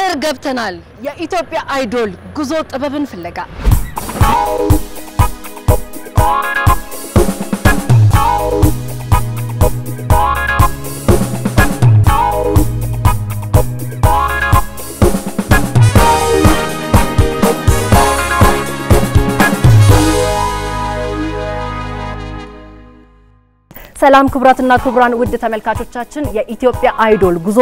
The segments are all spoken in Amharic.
ሐረር ገብተናል የኢትዮጵያ አይዶል ጉዞ ጥበብን ፍለጋ ሰላም ክብራትና ክብራን ውድ ተመልካቾቻችን የኢትዮጵያ አይዶል ጉዞ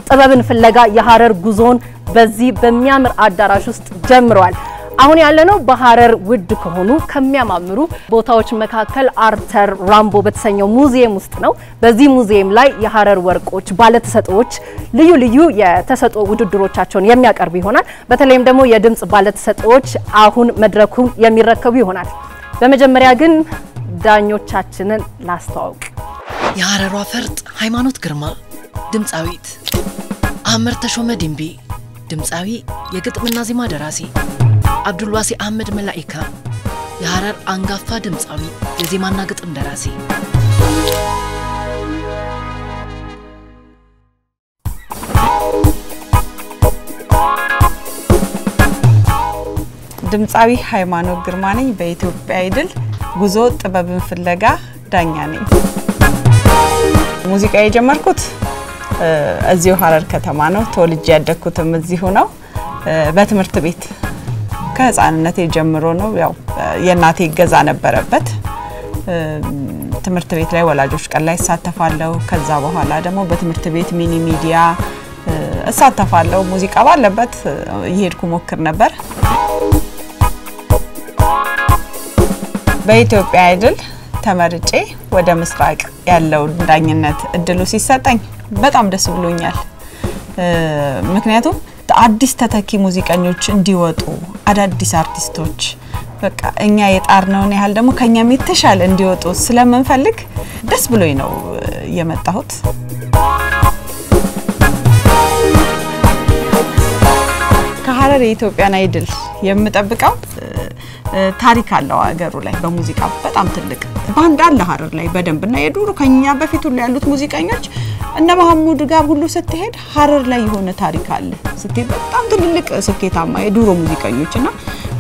ጥበብን ፍለጋ የሐረር ጉዞን በዚህ በሚያምር አዳራሽ ውስጥ ጀምሯል አሁን ያለነው በሐረር ውድ ከሆኑ ከሚያማምሩ ቦታዎች መካከል አርተር ራምቦ በተሰኘው ሙዚየም ውስጥ ነው በዚህ ሙዚየም ላይ የሐረር ወርቆች ባለተሰጦች ልዩ ልዩ የተሰጦ ውድድሮቻቸውን የሚያቀርቡ ይሆናል በተለይም ደግሞ የድምጽ ባለተሰጦች አሁን መድረኩን የሚረከቡ ይሆናል በመጀመሪያ ግን ዳኞቻችንን ላስተዋውቅ የሐረሯ ፈርጥ ሃይማኖት ግርማ ድምጻዊት አመር ተሾመ ዲምቢ ድምጻዊ የግጥምና ዜማ ደራሲ አብዱልዋሲ አህመድ መላኢካ የሐረር አንጋፋ ድምጻዊ የዜማና ግጥም ደራሲ ድምጻዊ ሃይማኖት ግርማ ነኝ በኢትዮጵያ አይድል ጉዞ ጥበብን ፍለጋ ዳኛ ነኝ ሙዚቃ የጀመርኩት እዚሁ ሐረር ከተማ ነው ተወልጄ ያደግኩትም እዚሁ ነው በትምህርት ቤት ከህፃንነቴ ጀምሮ ነው ያው የናቴ ገዛ ነበረበት ትምህርት ቤት ላይ ወላጆች ቀን ላይ ሳተፋለሁ ከዛ በኋላ ደግሞ በትምህርት ቤት ሚኒ ሚዲያ እሳተፋለሁ ሙዚቃ ባለበት ይሄድኩ ሞክር ነበር በኢትዮጵያ አይድል ተመርጬ ወደ ምስራቅ ያለው ዳኝነት እድሉ ሲሰጠኝ በጣም ደስ ብሎኛል ምክንያቱም አዲስ ተተኪ ሙዚቀኞች እንዲወጡ አዳዲስ አርቲስቶች በቃ እኛ የጣርነውን ያህል ደግሞ ከኛም የተሻለ እንዲወጡ ስለምንፈልግ ደስ ብሎኝ ነው የመጣሁት ከሐረር የኢትዮጵያን አይድል የምጠብቀው ታሪክ አለው አገሩ ላይ በሙዚቃ በጣም ትልቅ ባንድ አለ ሐረር ላይ በደንብና የዱሩ ከኛ በፊት ሁሉ ያሉት ሙዚቀኞች እነ መሐሙድ ጋር ሁሉ ስትሄድ ሐረር ላይ የሆነ ታሪክ አለ ስትሄድ በጣም ትልልቅ ስኬታማ የዱሩ ሙዚቀኞችና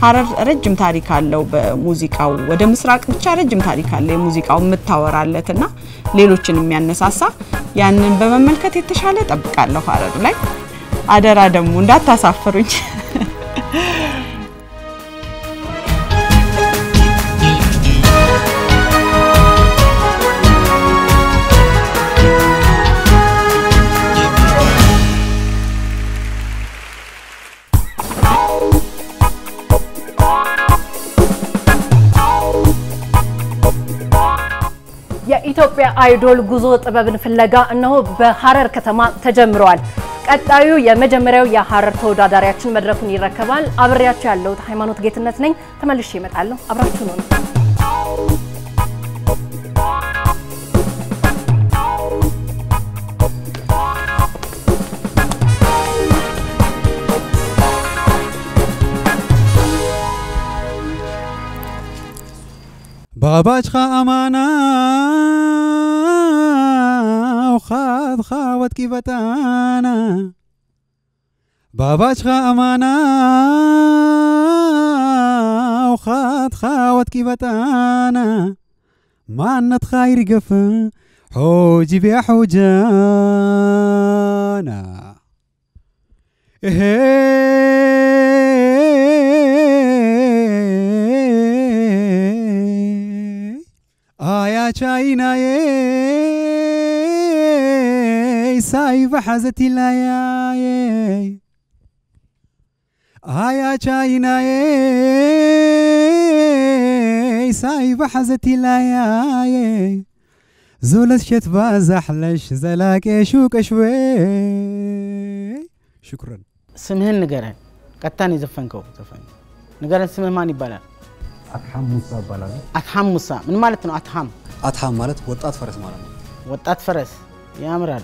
ሐረር ረጅም ታሪክ አለው በሙዚቃው ወደ ምስራቅ ብቻ ረጅም ታሪክ አለ የሙዚቃው መታወራለትና ሌሎችን የሚያነሳሳ ያንን በመመልከት የተሻለ ጠብቃለሁ ሐረር ላይ አደራ ደሙ እንዳታሳፍሩኝ የኢትዮጵያ አይዶል ጉዞ ጥበብን ፍለጋ እነሆ በሐረር ከተማ ተጀምሯል ቀጣዩ የመጀመሪያው የሐረር ተወዳዳሪያችን መድረኩን ይረከባል አብሬያችሁ ያለው ሃይማኖት ጌትነት ነኝ ተመልሼ እመጣለሁ አብራችሁ ነው باباش أمانة وخاذ خاوت كيفتانا باباش أمانة وخاذ خاوت كيفتانا ما نتخاير قفا حوجي بيا حوجانا آيا چاينا سايف حزتي لا آيا چاينا سايف حزتي لا زولت شتبا زحلش زلاك شوك شوي شكرا سمهن نقرن قطاني زفنكو زفن نقرن سمه ماني يبالال أتحم موسى بالله أتحم موسى من مالتنا أتحم مالت وطات فرس مالنا وطات فرس يا مرال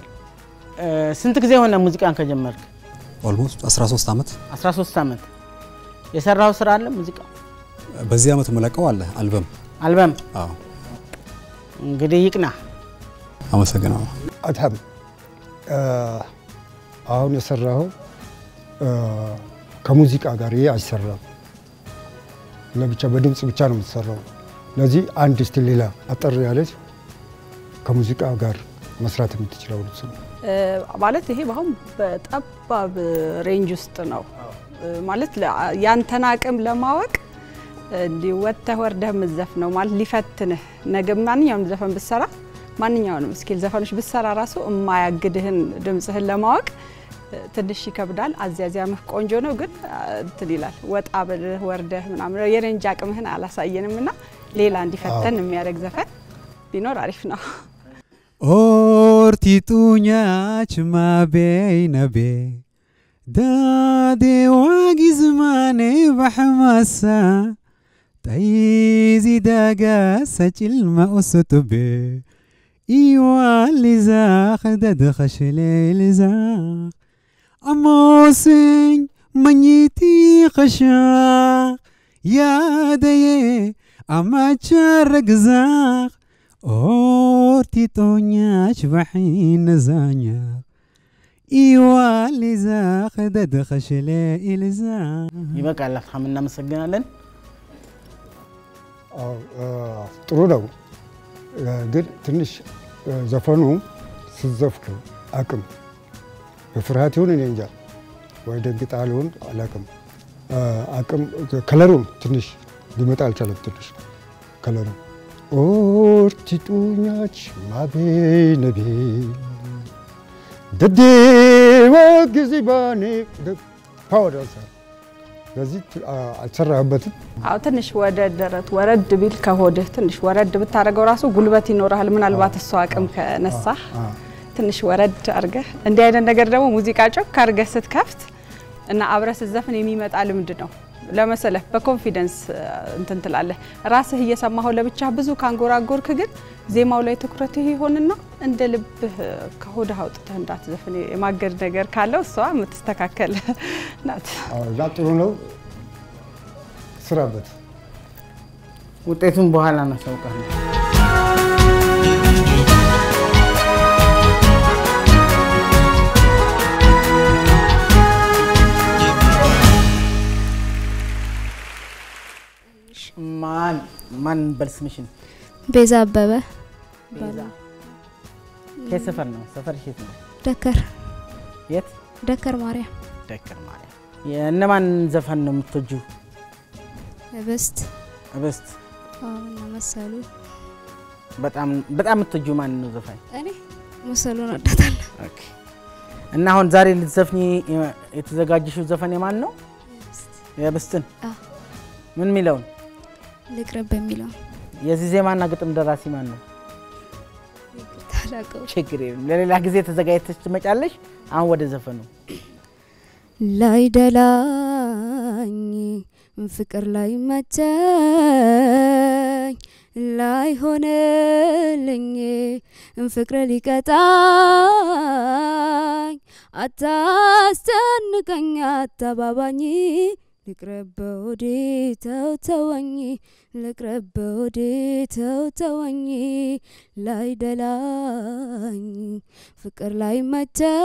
سنتك زي هنا موسيقى أنك جمرك almost 13 عمت 13 عمت يسرعوا سرعة له موسيقى بزي عمت ملاك ولا ألبوم قدي يقنع أما سجناه أتحم አሁን የሰራው ከሙዚቃ ጋር አይሰራም። ለብቻ በድምጽ ብቻ ነው የምትሰራው። ለዚህ አንድ እስቲ ሌላ አጠር ያለች ከሙዚቃ ጋር መስራት የምትችለው ልጅ ማለት ይሄ አሁን በጠባብ ሬንጅ ውስጥ ነው ማለት ያንተን አቅም ለማወቅ ሊወጣህ ወርደህ ምዘፍነው ማለት ሊፈትንህ ነገ ማንኛውም ዘፈን ብትሰራ ማንኛውንም ስኪል ዘፈኖች ብትሰራ ራሱ የማያግድህን ድምጽህን ለማወቅ ትንሽ ይከብዳል። አዚያዚያምህ ቆንጆ ነው ግን እንትን ይላል ወጣ ብለህ ወርደህ ምናምን የሬንጅ አቅምህን አላሳየንምና ሌላ እንዲፈተን የሚያደርግ ዘፈን ቢኖር አሪፍ ነው። ኦርቲ ጡኛች ማበይነቤ ዳዴ ዋጊዝማኔ በሐማሳ طيزي داقا سجل ما أسطبي إيوالي زاخ ددخش ليلزاخ أموسين منيتي خشاخ يا دي أما تشارك زاخ أورتي طونياش بحين زانيا إيوالي زاخ ددخش ليلزاخ يبقى الله حملنا مسجنا لن ጥሩ ነው ግን ትንሽ ዘፈኑ ሲዘፍኩ አቅም በፍርሃት ይሁን እኔ እንጃ ወይ ደግጣሉን አላቅም አቅም ከለሩ ትንሽ ሊመጣ አልቻለም። ትንሽ ከለሩ ኦርቲቱኛች ማቤነቤ ደዴ ወግዚባኔ ፓወዳሳ ለዚህ አልሰራበትም። አው ትንሽ ወደ ደረት ወረድ ቢል ከሆድህ ትንሽ ወረድ ብታረገው ራሱ ጉልበት ይኖርሃል። ምናልባት እሱ አቅም ከነሳህ ትንሽ ወረድ አርገህ እንዲህ አይነት ነገር ደግሞ ሙዚቃ ጮክ አርገህ ስትከፍት እና አብረህ ስትዘፍን የሚመጣ ልምድ ነው። ለምሳሌ በኮንፊደንስ እንትን ትላለህ ራስህ እየሰማኸው ለብቻ ብዙ ካንጎራጎርክ ግን ዜማው ላይ ትኩረት ይሆንና እንደ ልብህ ከሆድህ አውጥተህ እንዳትዘፍን የማገድ ነገር ካለው እሷ የምትስተካከል ናት። ጥሩ ነው ስራበት ውጤቱን በኋላ እናሳውቃለን። ማን በልስምሽን ቤዛ አበበ ቤዛ ከሰፈር ነው ሰፈር ሽት ነው ደከር የት ደከር ማርያም የእነማን ዘፈን ነው የምትወጂው? እብስት እና መሰሉ በጣም የምትወጂው ማን ነው ዘፈን? እኔ መሰሉን አዳታለሁ። ኦኬ እና አሁን ዛሬ ልትዘፍኒ የተዘጋጀሽው ዘፈን የማን ነው? የብስትን ምን ሚለው ልቅረብ በሚለው የዚህ ዜማና ግጥም ደራሲ ማን ነው? ታላቀው ችግር የለም ለሌላ ጊዜ ተዘጋጅተሽ ትመጫለሽ። አሁን ወደ ዘፈኑ ላይ ደላኝ ፍቅር ላይ መተኝ ላይ ሆነልኝ ፍቅር ሊቀጣኝ አታስጨንቀኝ አታባባኝ ልቅረብ ወዴ ተውተወኝ ልቅረብ ወዴ ተውተወኝ ላይ ደላኝ ፍቅር ላይ መተኝ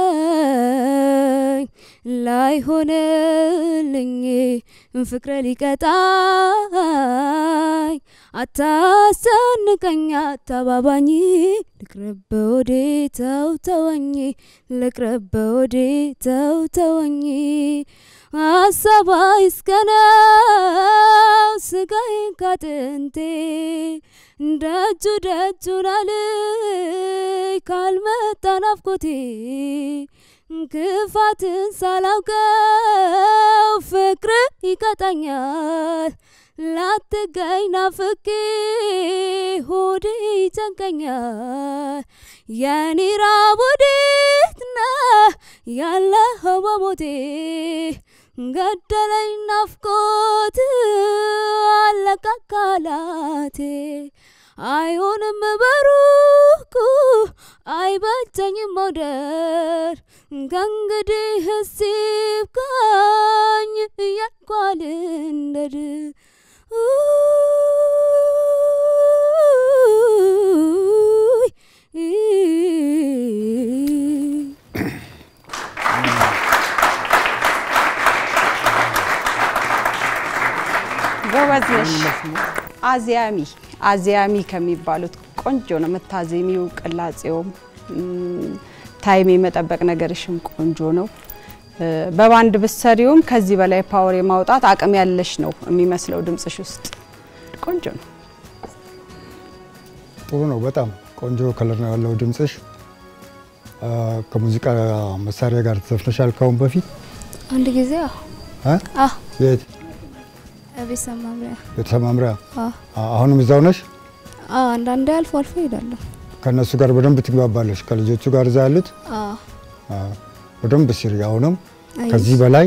ላይ ሆነልኝ ፍቅር ሊቀጣኝ አታስጨንቀኝ አታባባኝ ልቅረብ ወዴ ተውተወኝ ልቅረብ ወዴ ተውተወኝ አሳባይ እስከነው ስጋዬን ካጥንቴ ደጁ ላልይ ካልመጣ ናፍቆቴ ክፋትን ሳላውቀው ፍቅር ይቀጣኛል ላትገኝ ናፍቄ ሆዴ ይጨንቀኛል የኔ ራብ ወዴት ነህ ያለኸው በሞቴ ገደለኝ ናፍቆት አለቃቃላቴ አይሆንም በሩቁ አይበጀኝም መውደድ ከእንግዲህ ሲብቃኝ እያልኳል እንደድ ጎበዝ ነሽ አዚያሚ ከሚባሉት ቆንጆ ነው መታዘሚው ቅላጼው ታይም የመጠበቅ ነገርሽም ቆንጆ ነው በባንድ ብሰሪውም ከዚህ በላይ ፓወር የማውጣት አቅም ያለሽ ነው የሚመስለው ድምጽሽ ውስጥ ቆንጆ ነው ጥሩ ነው በጣም ቆንጆ ከለር ነው ያለው ድምጽሽ ከሙዚቃ መሳሪያ ጋር ተዘፍነሻል ካሁን በፊት አንድ ጊዜ የት ቤተሰማምሪያ አሁንም እዛው ነሽ አንዳንዴ አልፎ ሄዳለሁ ከነሱ ጋር በደንብ ትግባባለሽ ከልጆቹ ጋር እዛ ያሉት በደንብ ስሪ አሁንም ከዚህ በላይ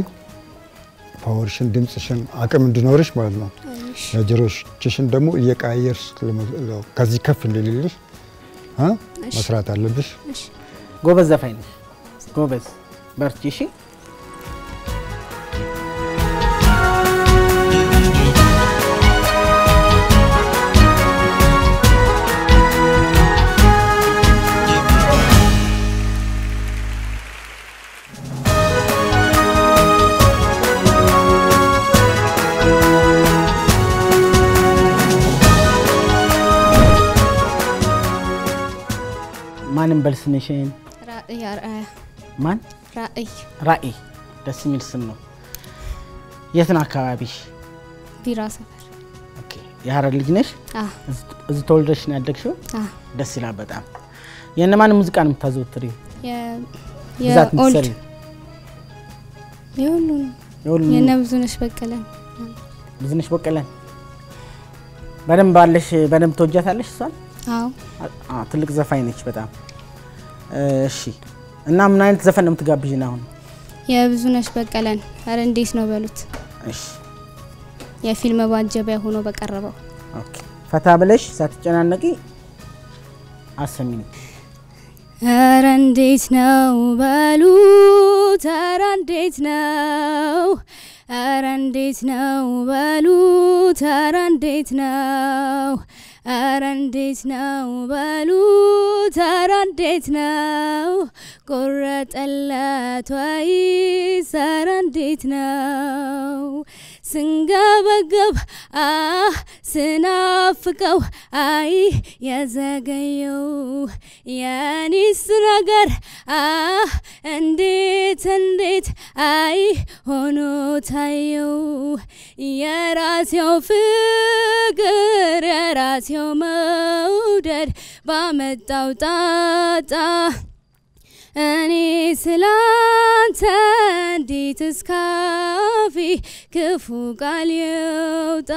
ፓወርሽን ድምጽሽን አቅም እንድኖርሽ ማለት ነው ለጀሮችሽን ደግሞ እየቀያየርሽ ከዚህ ከፍ እንድልልሽ መስራት አለብሽ ጎበዝ ዘፋኝ ነሽ ጎበዝ በርቺ እሺ ማንም በልስምሽን ራእይ ማን ራእይ ደስ የሚል ስም ነው የት ነው አካባቢሽ ቢራ ሰፈር ኦኬ የሐረር ልጅ ነሽ እዚህ ተወልደሽ ነው ያደግሽው ደስ ይላል በጣም የነማን ሙዚቃ ነው የምታዘወትሪው የኦልድ የነብዙነሽ በቀለን በደንብ ባለሽ በደንብ ተወጃታለሽ እሷን ትልቅ ዘፋኝ ነች በጣም እሺ እና ምን አይነት ዘፈን ነው የምትጋብዥና አሁን የብዙነሽ በቀለን አረ እንዴት ነው በሉት እሺ የፊልም ባጀቢያ ሆኖ በቀረበው ኦኬ ፈታ ብለሽ ሳትጨናነቂ አሰሚኝ አረ እንዴት ነው በሉት አረ እንዴት ነው አረ እንዴት ነው በሉት አረ እንዴት ነው አረ እንዴት ነው በሉት አረ እንዴት ነው ቆረጠለት ወይስ አረ እንዴት ነው ስንገበገብ ስናፍቀው አይ የዘገየው የኔስ ነገር እንዴት አይ ሆኖ ታየው የራሴው ፍቅር የራሴው መውደድ ባመጣው ጣጣ እኔ ስላንተ እንዴት እስካፊ ክፉ ቃል ይውጣ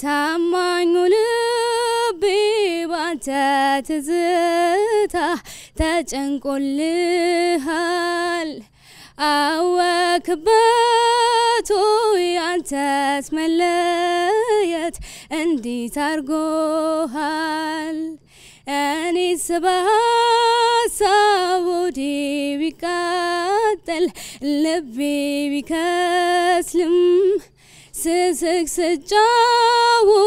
ታማኙ ልቤ ባንተ ትዝታ ተጨንቆልሃል አወክበቱ ያንተስ መለየት እንዴት አርጎሃል እኔ ስበሀሳብ ወዴ ቢቃጠል ልቤ ቢከስልም ስስቅ ስጫወት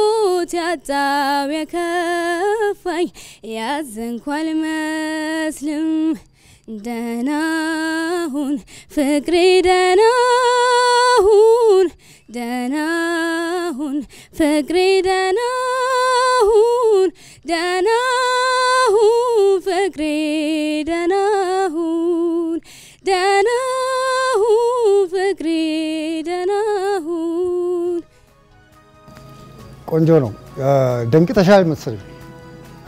ያጣው የከፋኝ ያዘንኩ አልመስልም ደህና ሁን ፍቅሬ ደህና ሁን ደህና ሁን ፍቅሬ ደህና ሁን ደህና ሁን ፍቅሬ ደህና ሁን ደህና ሁን ፍቅሬ ደህና ሁን ቆንጆ ነው ደንቅተሻል መሰለኝ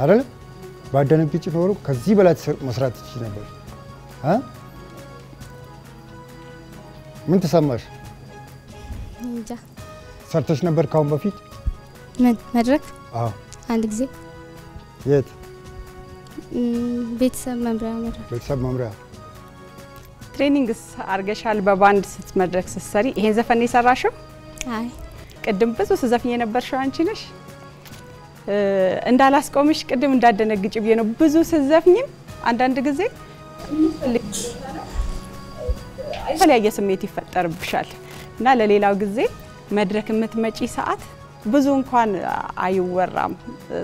አይደል ባደነግጭ ኖሮ ከዚህ በላይ መስራት ይችላል ነበር ምን ተሰማሽ እንጃ ሰርተሽ ነበር ካሁን በፊት ምን መድረክ አንድ ጊዜ የት ቤተሰብ መምሪያ ትሬኒንግስ አርገሻል በባንድ ስትመድረክ ስትሰሪ ይሄን ዘፈን የሰራሽው አይ ቅድም ብዙ ስዘፍኝ የነበርሽው አንቺ ነሽ እንዳላስቆምሽ ቅድም እንዳደነግጭ ብዬ ነው ብዙ ስዘፍኝም አንዳንድ ጊዜ የተለያየ ስሜት ይፈጠርብሻል እና ለሌላው ጊዜ መድረክ የምትመጪ ሰዓት ብዙ እንኳን አይወራም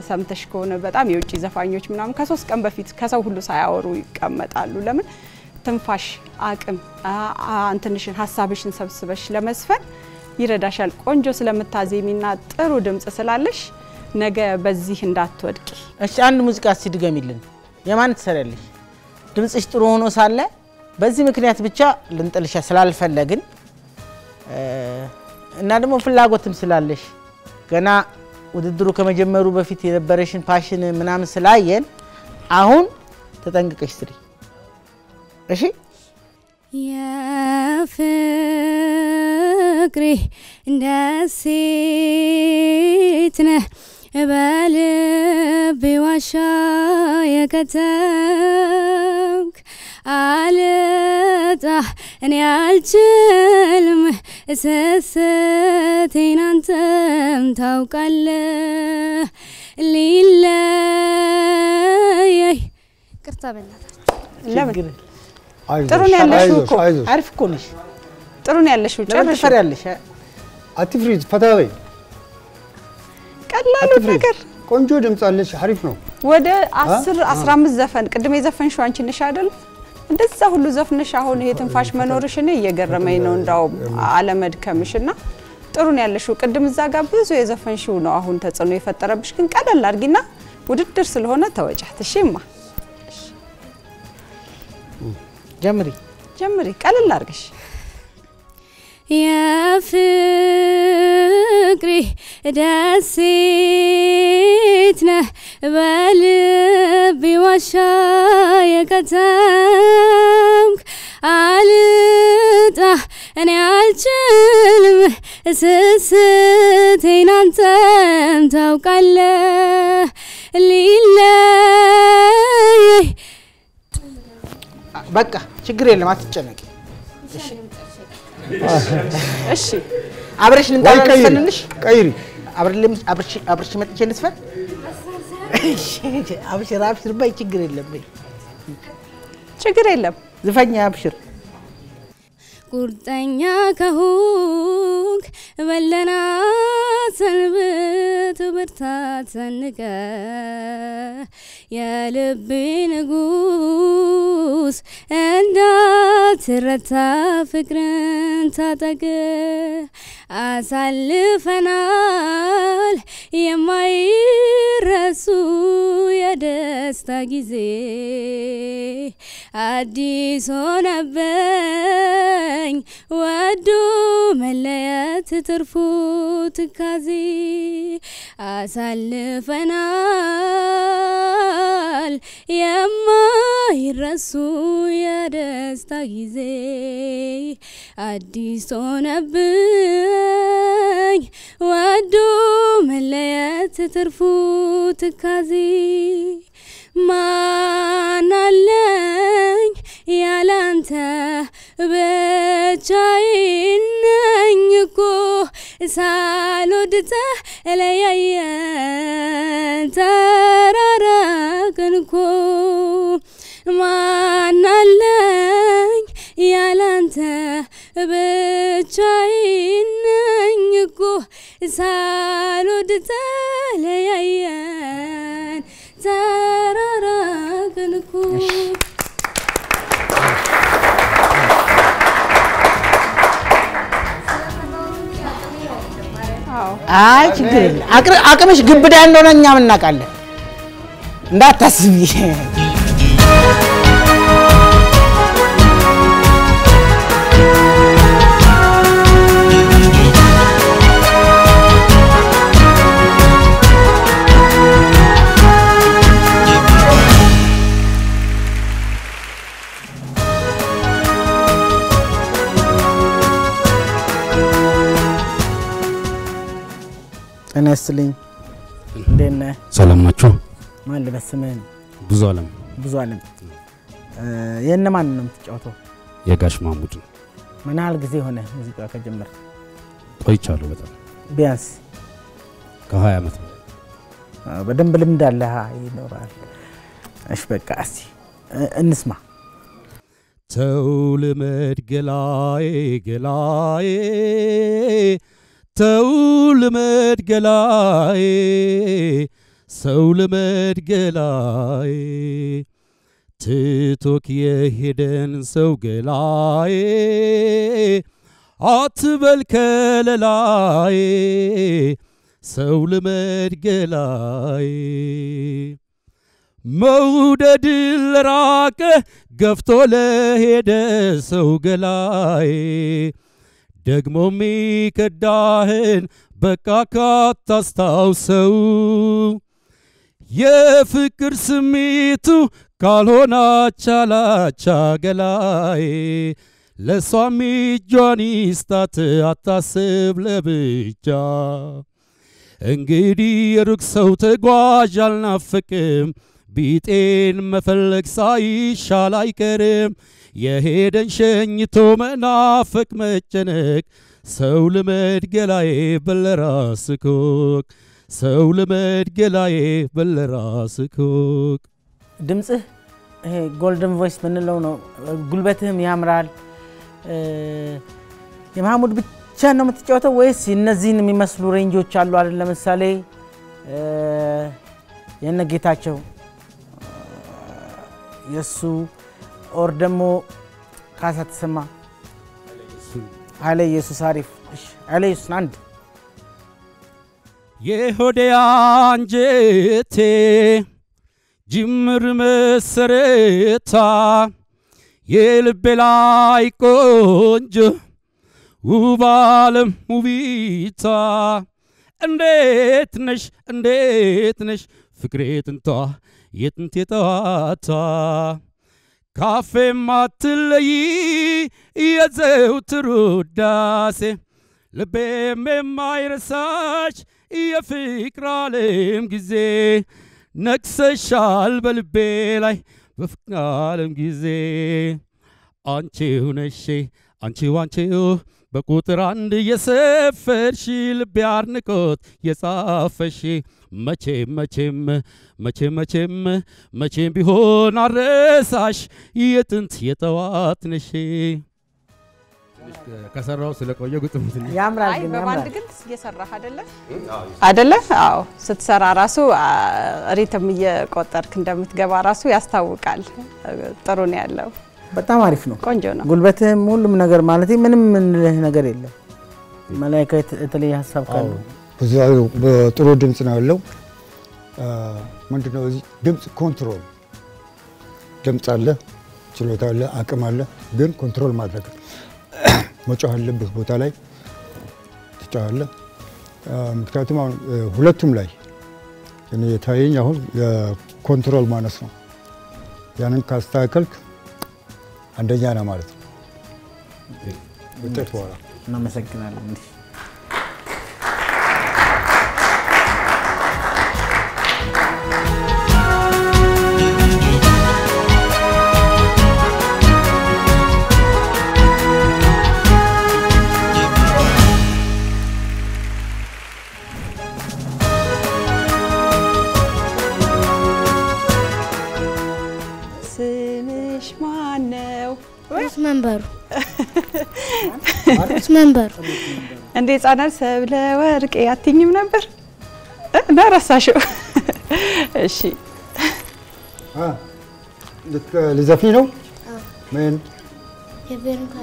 ሰምተሽ ከሆነ በጣም የውጪ ዘፋኞች ምናምን ከ3 ቀን በፊት ከሰው ሁሉ ሳያወሩ ይቀመጣሉ ለምን ትንፋሽ አቅም አንተንሽን ሐሳብሽን ሰብስበሽ ለመስፈን ይረዳሻል ቆንጆ ስለምታዜሚና ጥሩ ድምጽ ስላለሽ ነገ በዚህ እንዳትወድቂ እሺ አንድ ሙዚቃ ሲድገሚልን የማን ትሰራለሽ ድምጽሽ ጥሩ ሆኖ ሳለ በዚህ ምክንያት ብቻ ልንጥልሽ ስላልፈለግን እና ደግሞ ፍላጎትም ስላለሽ ገና ውድድሩ ከመጀመሩ በፊት የነበረሽን ፓሽን ምናምን ስላየን አሁን ተጠንቅቀሽ ስሪ እሺ የፍቅሬ ደሴት ነህ በልቤ ዋሻ የከተምክ አልጣ እኔ አልችልም ስስቴን አንተም ታውቃለህ ሊለየይ ቅርታ በእናታችሁ ለምን ጥሩ ነው ያለሽው እኮ አሪፍ እኮ ነሽ ጥሩ ነው ያለሽው ጨርሽ ፈሪያለሽ አትፍሪድ ፈታበይ ቀላሉ ነገር ቆንጆ ድምጽ አለሽ አሪፍ ነው ወደ 10 15 ዘፈን ቅድም የዘፈንሽው አንቺ ነሽ አይደል እንደዛ ሁሉ ዘፍነሽ አሁን ይሄ ትንፋሽ መኖርሽ እኔ እየገረመኝ ነው እንዳው አለመድከምሽና ጥሩ ነው ያለሽው ቅድም እዛ ጋር ብዙ የዘፈንሽው ነው አሁን ተጽኖ የፈጠረብሽ ግን ቀለል አድርጊና ውድድር ስለሆነ ተወጫት እሺማ ጀምሪ ቀለል አድርገሽ የፍቅሬ ደሴት ነህ በልቤ ዋሻ የከተምክ አልጣ እኔ አልችልም ስስቴን አንተም ታውቃለህ ሊለየይ በቃ ችግር የለም አትጨነቂ እሺ አብረሽ እንጣላልፈንልሽ ቀይሪ አብረሽ መጥቼ እንስፈን አብሽር ባይ ችግር የለም ዝፈኛ አብሽር ቁርጠኛ ከሆንክ በለና ሰንብት ብርታት ሰንቀ የልብ ንጉስ እንዳትረታ ፍቅርን ታጠቅ አሳልፈናል የማይረሱ የደስታ ጊዜ አዲስ ሆነብኝ ወዶ መለየት ትርፉ ትካዜ አሳልፈናል የማይረሱ የደስታ ጊዜ አዲስ ሆነብኝ ወዶ መለየት ትርፉ ትካዜ ማናለኝ ያላንተ ብቻዬን ነኝ እኮ ሳልወድ ተለያየን ተራራቅን እኮ ማናለኝ ያላንተ ብቻዬን ነኝ እኮ ሳልወድ ተለያየን ተራራቅን እኮ አይ ችግር አቅምሽ ግብዳ እንደሆነ እኛም እናውቃለን እንዳታስቢ እኔ አስልኝ እንደነ ሰላም ናችሁ ማን ለበስመን ብዙ ዓለም የነማን ነው የምትጫወተው የጋሽ ማሙድ ምን ያህል ጊዜ ሆነ ሙዚቃ ከጀመረ ቆይቻለሁ በጣም ቢያንስ ከ20 ዓመት በደንብ ልምድ አለ ይኖራል እሺ በቃ እስቲ እንስማ ተው ልመድ ገላዬ ተው ልመድ ገላዬ ሰው ልመድ ገላዬ ትቶክ የሄደን ሰው ገላዬ አትበል ከለላይ ሰው ልመድ ገላይ መውደድ ለራቀ ገፍቶ ለሄደ ሰው ገላይ ደግሞ ሚከዳህን በቃ ካታስታውሰው የፍቅር ስሜቱ ካልሆነ ቻላቻ ገላይ ለሷም እጇን ይስጣት አታስብ ለብቻ እንግዲህ ሩቅ ሰው ተጓዥ አልናፍቅም ቢጤን መፈለግ ሳይሻል አይቀርም የሄደን ሸኝቶ መናፈቅ መጨነቅ ሰው ልመድ ገላዬ በለራስህ ኮክ ሰው ልመድ ገላዬ በለራስህ ኮክ ድምጽህ ይሄ ጎልደን ቮይስ ምንለው ነው ጉልበትህም ያምራል የማሙድ ብቻ ነው የምትጫወተው ወይስ እነዚህን የሚመስሉ ሬንጆች አሉ አይደል ለምሳሌ የነጌታቸው የሱ ኦር ደሞ ካሳ ተሰማ ኃይለ ኢየሱስ አሪፍ እሺ ኃይለ ኢየሱስ አንድ የሆዴ አንጀቴ ጅምር መሰረታ የልቤ ላይ ቆንጆ ውብ ዓለም ውቢቷ እንዴት ነሽ ፍቅሬ ጥንቷ የጥንት የጠዋቷ ካፌ ማትለይ የዘውትር ውዳሴ ልቤም የማይረሳሽ የፍቅር ዓለም ጊዜ ነግሰሻል በልቤ ላይ በፍቅር ዓለም ጊዜ አንቺው ነሽ አንቺው በቁጥር አንድ የሰፈርሽ ልቤ አድንቆት የጻፈሽ መቼም ቢሆን አረሳሽ የጥንት የጠዋት ነሽ ከሰራው ስለቆየ ግጥም ያምራል ግን በባንድ ግን እየሰራህ አይደለ አዎ ስትሰራ ራሱ ሪትም እየቆጠርክ እንደምትገባ ራሱ ያስታውቃል ጥሩ ነው ያለው በጣም አሪፍ ነው ቆንጆ ነው ጉልበትህም ሁሉም ነገር ማለት ምንም ነገር የለም መላእክት የተለየ ሐሳብ ካለ ብዙ ጥሩ ድምጽ ነው ያለው ምንድነው እዚህ ድምጽ ኮንትሮል ድምጽ አለ ችሎታ አለ አቅም አለ ግን ኮንትሮል ማድረግ መጮህ አለበት ቦታ ላይ ትጫዋለህ ምክንያቱም ሁለቱም ላይ እኔ የታየኝ አሁን የኮንትሮል ማነስ ነው ያንን ካስተካከልክ አንደኛ ነው ማለት ነው ውጤት ወራ እናመሰግናለን እንዴ መንበሩ እንዴ ጻናል ሰብለ ወርቄ አትኝም ነበር ነራሳሽው እሺ ለዘፊ ነው ምን የቬሮኒካ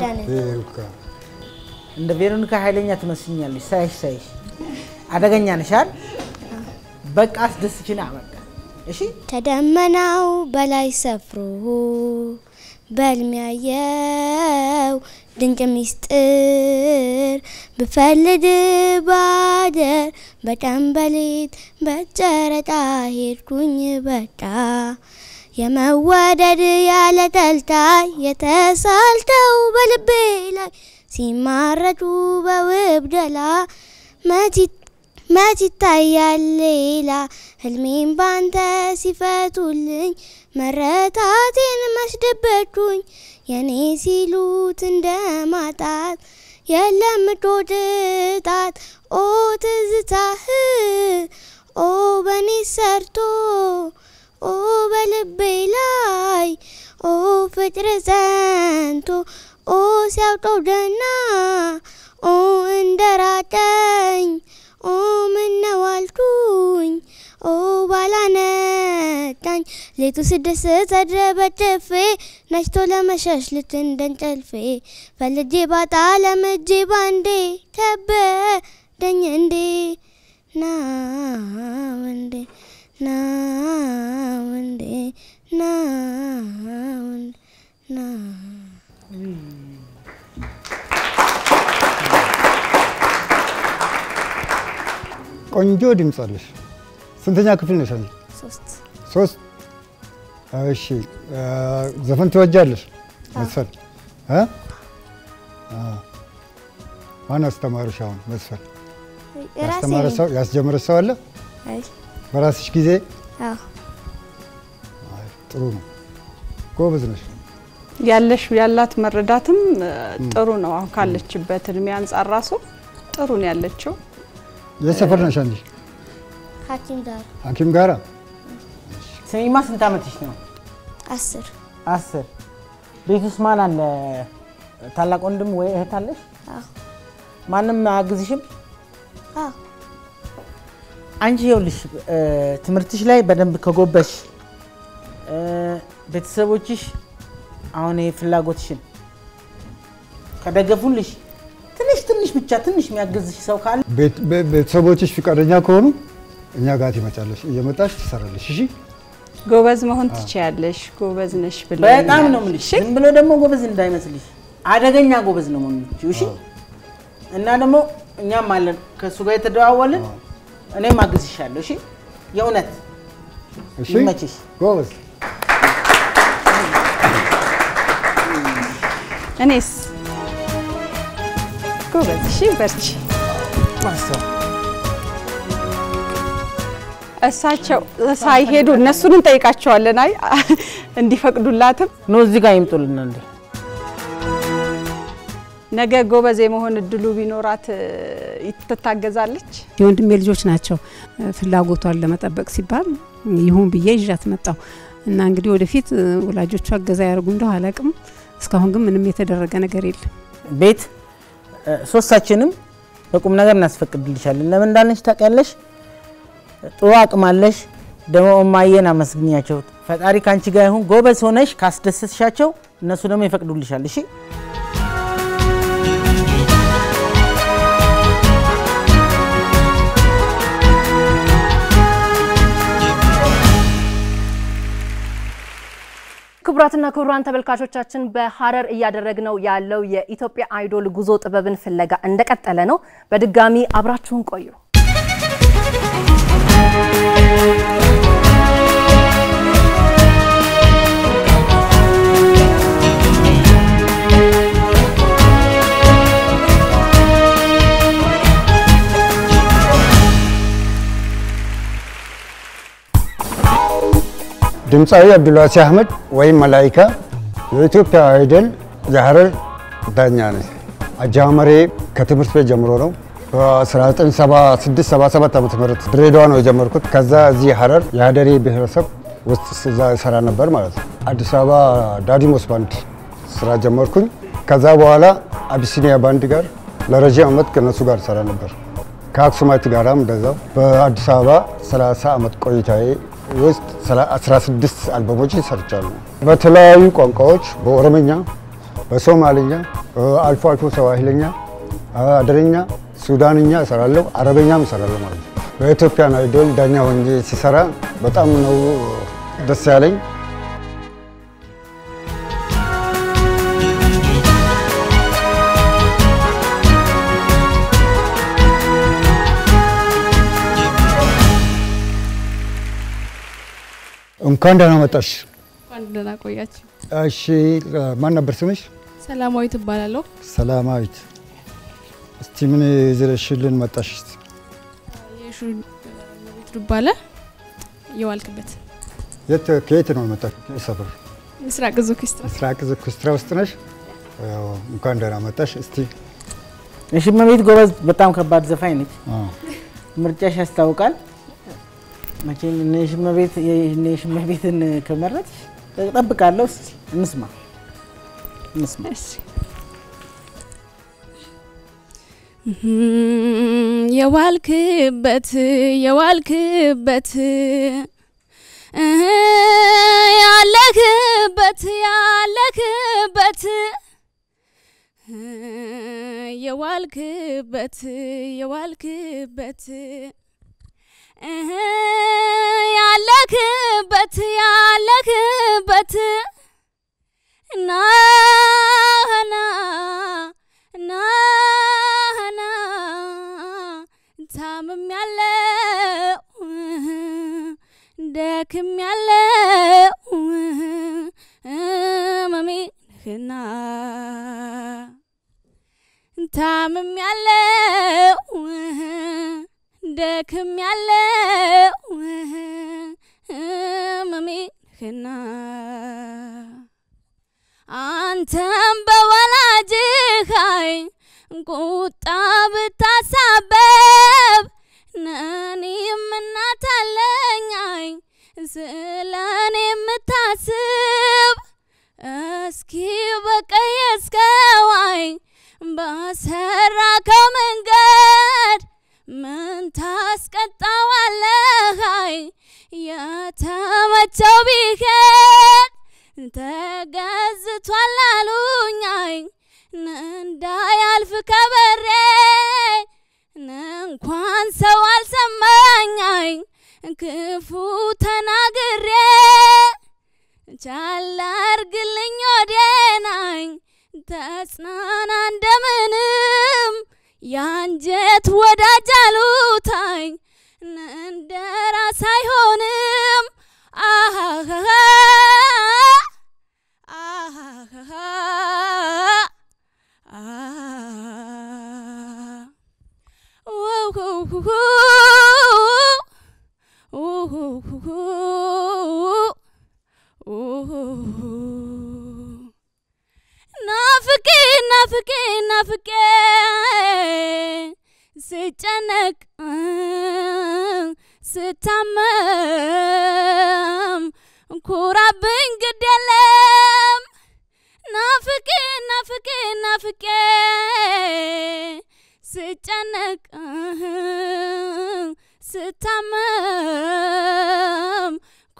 ዳነ እንደ ቬሮኒካ ኃይለኛ ትመስኛለሽ ሳይሽ አደገኛ ነሻል በቃ አስደስችና በቃ እሺ ተደመናው በላይ ሰፍሮ በልሚያየው ድንቅ ሚስጥር ብፈልግ ባደር በቀን በሌት በጨረቃ ሄድኩኝ በቃ የመወደድ ያለ ተልታይ የተሳልተው በልቤ ላይ ሲማረዱ በውብደላ መች ይታያል ሌላ ህልሜን ባንተ ሲፈቱልኝ መረታቴን መስደበኩኝ የኔ ሲሉት እንደማጣት የለም ዶድጣት ኦ ትዝታህ ኦ በኔ ሰርቶ ኦ በልቤ ላይ ኦ ፍቅር ዘንቶ ኦ ሲያውቀው ደና ኦ እንደራቀኝ ኦ ምነው አልኩኝ ኦ ባላነቃኝ ሌቱ ስደሰት አድረበጨፌ ነሽቶ ለመሸሽ ልትንደንጨልፌ ፈልጄ ባጣ ለምጄ ባንዴ ከበደኝ እንዴ ና ወንዴ ና ወንዴ ና ወንዴ ና ቆንጆ ድምጽ አለሽ። ስንተኛ ክፍል ነሽ አንቺ? 3 እሺ ዘፈን ትወጃለሽ መስፈን ማን አስተማረሽ አሁን መስፈን? ያስጀመረሽ ሰው አለ? አይ በራስሽ ጊዜ? አዎ ጥሩ ነው ጎበዝ ነሽ። ያላት መረዳትም ጥሩ ነው። አሁን ካለችበት እድሜ አንፃር ራሱ ጥሩ ነው ያለችው። የሰፈር ነሽ አንቺ? ሐኪም ጋራ ስሚማ ስንት ዓመትሽ ነው? 10 ቤት ውስጥ ማን አለ? ታላቅ ወንድም ወይ እህት አለሽ? አዎ ማንም አያግዝሽም? አዎ አንቺ ይኸውልሽ ትምህርትሽ ላይ በደንብ ከጎበሽ ቤተሰቦችሽ አሁን ፍላጎትሽን ከደገፉልሽ ትንሽ ብቻ የሚያግዝሽ ሰው ካለ ቤተሰቦችሽ ፍቃደኛ ከሆኑ እኛ ጋር ትመጫለሽ፣ እየመጣሽ ትሰራለሽ። እሺ ጎበዝ መሆን ትችያለሽ። ጎበዝ ነሽ ብለሽ በጣም ነው የምልሽ። ዝም ብሎ ደግሞ ጎበዝ እንዳይመስልሽ፣ አደገኛ ጎበዝ ነው የምልሽ። እሺ እና ደግሞ እኛም አለን ከሱ ጋር የተደዋወልን እኔም አግዝሻለሁ። እሺ የእውነት እሺ ይመችሽ ጎበዝ። እኔስ ጎበዝ። እሺ በርቺ። እሳቸው ሳይሄዱ እነሱን እንጠይቃቸዋለን። አይ እንዲፈቅዱላትም ነው እዚህ ጋር ይምጡልና እንዴ ነገ ጎበዝ የመሆን እድሉ ቢኖራት ትታገዛለች። የወንድሜ ልጆች ናቸው። ፍላጎቷን ለመጠበቅ ሲባል ይሁን ብዬ ይዣት መጣው እና እንግዲህ ወደፊት ወላጆቿ አገዛ ያርጉ እንደው አላቅም። እስካሁን ግን ምንም የተደረገ ነገር የለም። ቤት ሶስታችንም በቁም ነገር እናስፈቅድልሻለን። ለምን እንዳለሽ ታውቂያለሽ? ጥሩ አቅም አለሽ። ደግሞ እማዬን አመስግኛቸው። ፈጣሪ ካንቺ ጋር ይሁን። ጎበዝ ሆነሽ ካስደሰትሻቸው እነሱ ደግሞ ይፈቅዱልሻል። እሺ ክቡራትና ክቡራን ተመልካቾቻችን በሐረር እያደረግነው ያለው የኢትዮጵያ አይዶል ጉዞ ጥበብን ፍለጋ እንደቀጠለ ነው። በድጋሚ አብራችሁን ቆዩ። ድምጻዊ አብዱልዋሲ አህመድ ወይም መላኢካ የኢትዮጵያ አይዶል የሐረር ዳኛ ነኝ። አጃመሬ ከትምህርት ቤት ጀምሮ ነው። በ1976-77 ዓመተ ምህረት ድሬዳዋ ነው የጀመርኩት። ከዛ እዚህ ሐረር የሀደሬ ብሔረሰብ ውስጥ እዛ ሰራ ነበር ማለት ነው። አዲስ አበባ ዳዲሞስ ባንድ ስራ ጀመርኩኝ። ከዛ በኋላ አቢሲኒያ ባንድ ጋር ለረጅም ዓመት ከነሱ ጋር ሰራ ነበር። ከአክሱማይት ጋራም እንደዛው በአዲስ አበባ 30 ዓመት ቆይታዬ ውስጥ 16 አልበሞች ሰርቻለሁ። በተለያዩ ቋንቋዎች በኦሮምኛ፣ በሶማሊኛ፣ አልፎ አልፎ ሰዋሂልኛ፣ አደረኛ፣ ሱዳንኛ እሰራለሁ፣ አረበኛም እሰራለሁ ማለት ነው። በኢትዮጵያ አይዶል ዳኛ ሆኜ ሲሰራ በጣም ነው ደስ ያለኝ። እንኳን ደህና መጣሽ። እንኳን ደህና ቆያችሁ። እሺ ማን ነበር ስምሽ? ሰላማዊት እባላለሁ። ሰላማዊት እስቲ ምን ይዘሽልን መጣሽ? የሹ መቤት ዱባለ የዋልክበት ከየት ነው መጣሽ? ሰፈር ምስራቅ ዞክስትራ። ምስራቅ ዞክስትራ ውስጥ ነሽ? ያው እንኳን ደህና መጣሽ። እስቲ እሺ መቤት ጎበዝ በጣም ከባድ ዘፋኝ ነች። ምርጫሽ ያስታውቃል። መቼም የሽመቤትን ከመረጥሽ እጠብቃለሁ። እስቲ እንስማ። እሺ የዋልክበት ያለክበት የዋልክበት ያለክበት ና ታምም ያለው ደክም ያለው መሜንህና ታምም ያለው ደክም ያለው መሜንህና አንተም በወላጅህ ቁጣ ብታሳበብ ነኔም እናት አለኝ ስለኔ የምታስብ እስኪ በቀየስከው በሰራከው መንገድ ምን ታስቀጣዋለህ የተመቸው ቢሄድ ተገዝቷል አሉኝ እንዳያልፍ ከበሬ እንኳን ሰው አልሰማኝ ክፉ ተናግሬ ቻል አርግልኝ ወዴናኝ ተጽናና እንደምንም ያንጀት ወዳጅ አሉታኝ እንደራስ አይሆንም ናፍቄ ስጨነቅ ስታመም ኩራብኝ ግድ የለም ናፍቄ ስጨነቅ ስታመም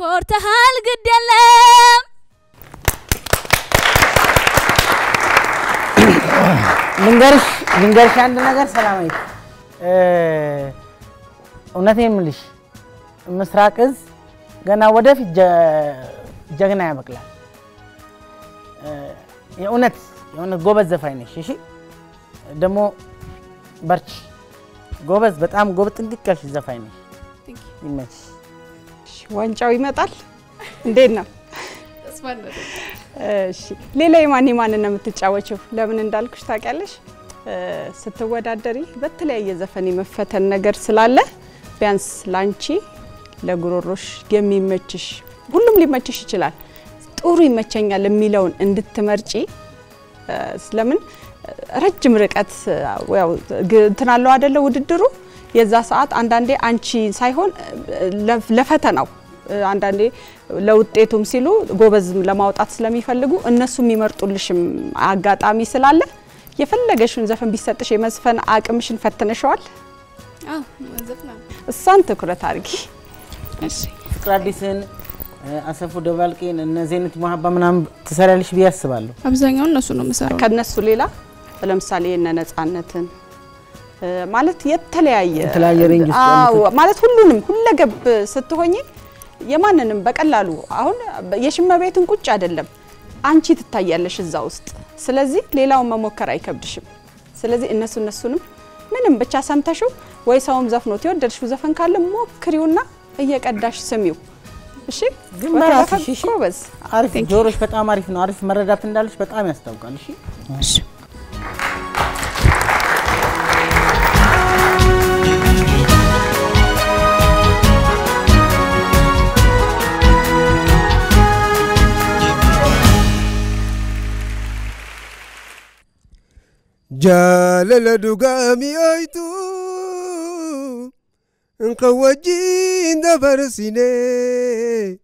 ኮርተሃል ግድ የለም ልንገርሽ አንድ ነገር ሰላማዊት እውነቴን ምልሽ ምስራቅ እዝ ገና ወደፊት ጀግና ያበቅላል የእውነት ጎበዝ ዘፋኝ ነሽ እሺ ደሞ በርቺ ጎበዝ በጣም ጎበዝ ጥንቅቅ ያልሽ ዘፋኝ ነሽ ይመች ዋንጫው ይመጣል እንዴት ነው እሺ ሌላ የማን ነው የምትጫወቸው ለምን እንዳልኩሽ ታውቂያለሽ ስትወዳደሪ በተለያየ ዘፈን የመፈተን ነገር ስላለ ቢያንስ ላንቺ ለጉሮሮሽ የሚመችሽ ሁሉም ሊመችሽ ይችላል ጥሩ ይመቸኛል የሚለውን እንድትመርጪ ስለምን ረጅም ርቀት ያው እንትናለው አይደለ ውድድሩ የዛ ሰዓት አንዳንዴ አንቺ ሳይሆን ለፈተናው አንዳንዴ ለውጤቱም ሲሉ ጎበዝ ለማውጣት ስለሚፈልጉ እነሱ የሚመርጡልሽም አጋጣሚ ስላለ የፈለገሽውን ዘፈን ቢሰጥሽ የመዝፈን አቅምሽን ፈተነሽዋል ዘፈና እሳን ትኩረት አርጊ እሺ ፍቅራዲስን አሰፉ ደባልቄን እነ ዜነት መሐባ ምናም ተሰራልሽ ቢያስባለሁ አብዛኛው እነሱ ነው መሰራው ከነሱ ሌላ ለምሳሌ እነ ነጻነትን ማለት የተለያየ ሬንጅ ማለት ሁሉንም ሁለገብ ስትሆኚ የማንንም በቀላሉ አሁን የሽመቤትን ቁጭ አይደለም አንቺ ትታያለሽ እዛ ውስጥ ስለዚህ ሌላውን መሞከር አይከብድሽም ስለዚህ እነሱንም ምንም ብቻ ሰምተሽው ወይ ሰውም ዘፍኖት ይወደድሽው ዘፈን ካለ ሞክሪውና እየቀዳሽ ስሚው እሺ ግን ማራፊሽ እሺ ጎበዝ አሪፍ ጆሮሽ በጣም አሪፍ ነው አሪፍ መረዳት እንዳለሽ በጣም ያስታውቃል እሺ እሺ جالل دقامي ايتو انقوجين دبرسيني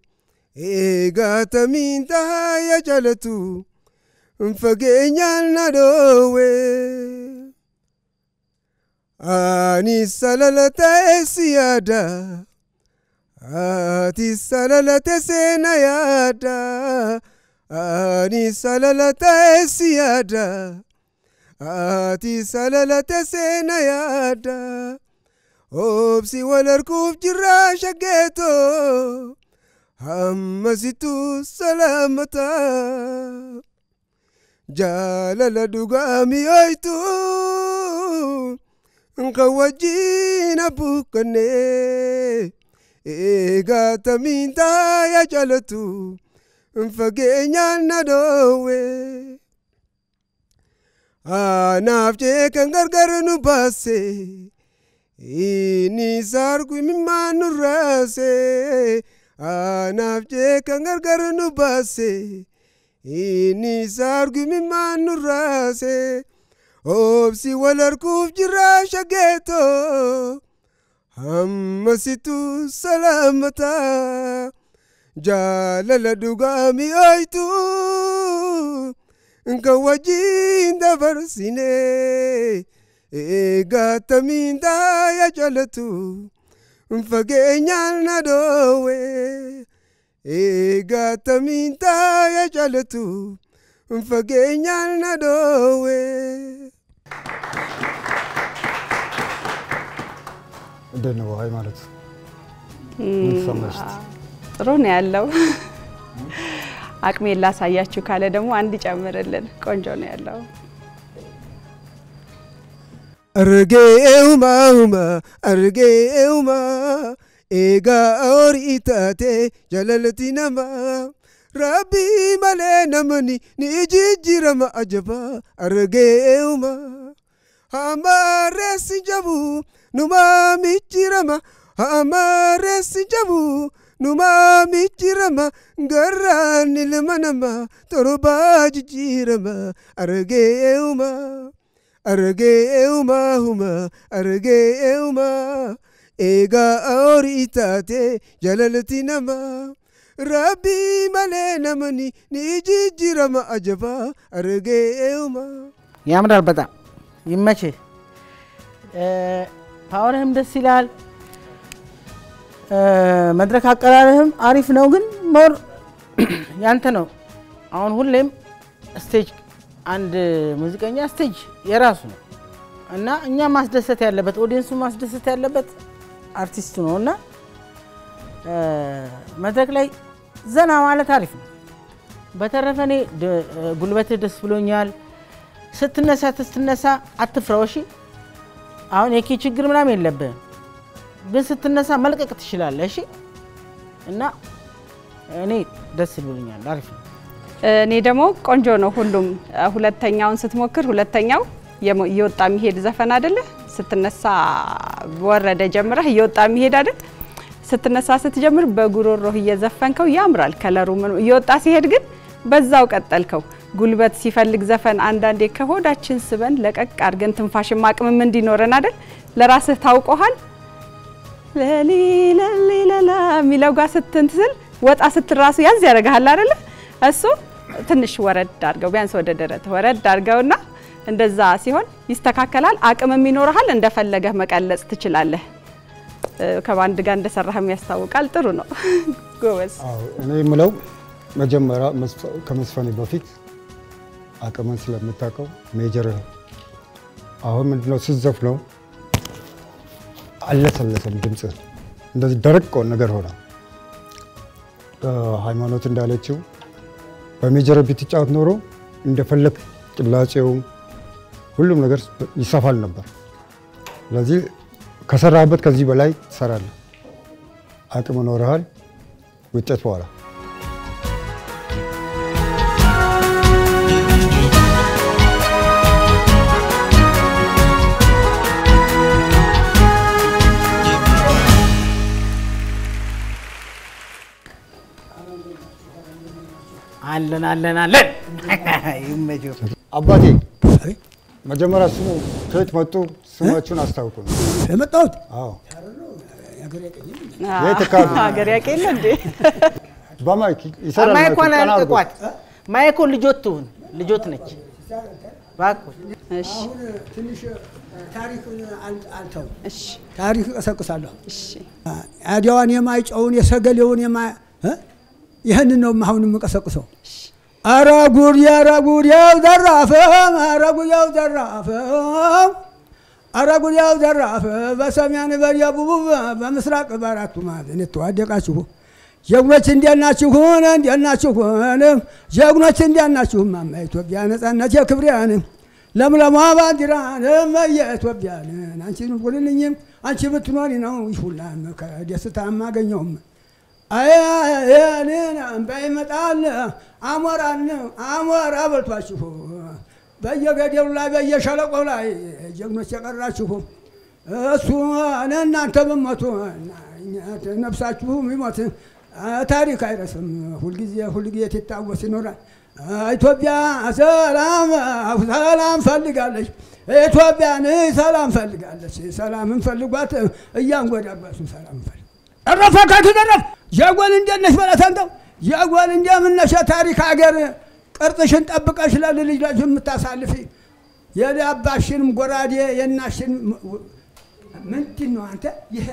ايغات مين تهايا جالتو انفقينيال نادوي اني سلالتا سيادا ati salalate sena yada ani salalate siyada ati salalate sena yada obsi walarkuf jirra shageto hammasitu salamata jalala dugami oitu nkawajina bukane egata minta ya jalatu mfagenya nadowe anafje kangargar nu base ini sargu mimanu rase anafje kangargar nu base ini sargu mimanu rase obsi walarkuf jirra shageto hammasitu salamata jalala dugami oitu nkawajin dabarsine egata minta ya jalatu mfagenya nadowe egata minta ya jalatu mfagenya nadowe ደነው ሃይማኖት ጥሩ ነው ያለው አቅሜ ላሳያችሁ ካለ ደግሞ አንድ ጨምርልን ቆንጆ ነው ያለው argeuma ega oritate jalalatinama rabbi male namani ni jijirama ajaba argeuma hamare sinjabu numa michirama hamare sinjabu numa michirama garani lemanama toroba jijirama argeuma argeuma huma argeuma ega oritate jalalatinama rabbi male namani ni jijirama ajaba argeuma ያምራል በጣም ይመች ፓወርህም ደስ ይላል መድረክ አቀራረህም አሪፍ ነው ግን ሞር ያንተ ነው አሁን ሁሌም ስቴጅ አንድ ሙዚቀኛ ስቴጅ የራሱ ነው እና እኛ ማስደሰት ያለበት ኦዲየንሱ ማስደሰት ያለበት አርቲስቱ ነውና መድረክ ላይ ዘና ማለት አሪፍ ነው በተረፈኔ ጉልበት ደስ ብሎኛል ስትነሳ አትፍራው እሺ አሁን የኪ ችግር ምናምን የለብህ ግን ስትነሳ መልቀቅ ትችላለህ እሺ እና እኔ ደስ ብሎኛል አሪፍ ነው እኔ ደግሞ ቆንጆ ነው ሁሉም ሁለተኛውን ስትሞክር ሁለተኛው እየወጣ የሚሄድ ዘፈን አይደለ ስትነሳ ወረደ ጀምረህ እየወጣ የሚሄድ አይደል ስትነሳ ስትጀምር በጉሮሮህ እየዘፈንከው ያምራል ከለሩ ምን እየወጣ ሲሄድ ግን በዛው ቀጠልከው ጉልበት ሲፈልግ ዘፈን አንዳንዴ ከሆዳችን ስበን ለቀቅ አድርገን ትንፋሽ ማቅመም እንዲኖረን አይደል ለራስህ ታውቆሃል ለሊለሊለላ ሚለው ጋር ስትንትል ወጣ ስትራሱ ያዝ ያረጋሃል አይደል እሱ ትንሽ ወረድ አድርገው ቢያንስ ወደ ደረት ወረድ አድርገውና እንደዛ ሲሆን ይስተካከላል አቅምም ይኖርሃል እንደፈለገህ መቀለጽ ትችላለህ ከባንድ ጋር እንደሰራህም ያስታውቃል ጥሩ ነው ጎበዝ አዎ እኔ የምለው መጀመሪያ ከመስፈኔ በፊት አቅምን ስለምታውቀው ሜጀር አሁን ምንድነው ሲዘፍነው አለሰለሰም ድምጽ እንደዚህ ደረቅ ነገር ሆነ ሃይማኖት እንዳለችው በሜጀር ቢትጫወት ኖሮ እንደፈለክ ቅላጼው ሁሉም ነገር ይሰፋል ነበር ስለዚህ ከሰራበት ከዚህ በላይ ትሰራለህ አቅም ኖርሃል ውጤት በኋላ አለን ይመጆ አባቴ መጀመሪያ ስሙ ከየት መጡ ስማችሁን አስታውቁ የመጣሁት አዎ ሀገር ያቀለ እንዴ በማይክ ይሰራል ማይኮን አልቋት ማይኮን ልጆት ነች ባኮ እሺ አሁን ትንሽ ታሪኩን አልተው እሺ ታሪክ ቀሰቅሳለሁ እሺ አዲያዋን የማይጨውን የሰገሌውን የማይ ይሄን ነው አሁን የምቀሰቅሰው አራጉር ያው ዘራፈ አራጉያው ዘራፈ አራጉያው ዘራፈ በሰሜን በደቡብ በምስራቅ በአራቱ ማዕዘን የተዋደቃችሁ ጀግኖች እንደናችሁ ሆነ ጀግኖች እንደናችሁ ማማ ኢትዮጵያ ነጻነት የክብሪያን ለምለማ ባንዲራን የኢትዮጵያን አንቺን ሁሉልኝም አንቺ ብትኖሪ ነው ይሁላን ከደስታ ማገኘውም አያኔና ባይመጣል አሞራ በልቷችሁ በየገደሉ ላይ በየሸለቆው ላይ ጀግኖች የቀራችሁ እሱ እናንተ በመቶ ነፍሳችሁ ይሞት ታሪክ አይረስም ሁልጊዜ ትታወስ ይኖራል ኢትዮጵያ ሰላም ፈልጋለች ኢትዮጵያን ሰላም ፈልጋለች ሰላምን ፈልጓት እያንጎዳጓሱ ሰላም ፈልጋ አረፈካቱ ደረፍ ጀጎል እንደነሽ በላታንተው ጀጎል እንደምነሽ ታሪክ ሀገር ቅርጽሽን ጠብቀሽ ለልጅ ልጅ የምታሳልፊ የአባሽንም ጎራዴ የናሽን ምንድን ነው አንተ ይሄ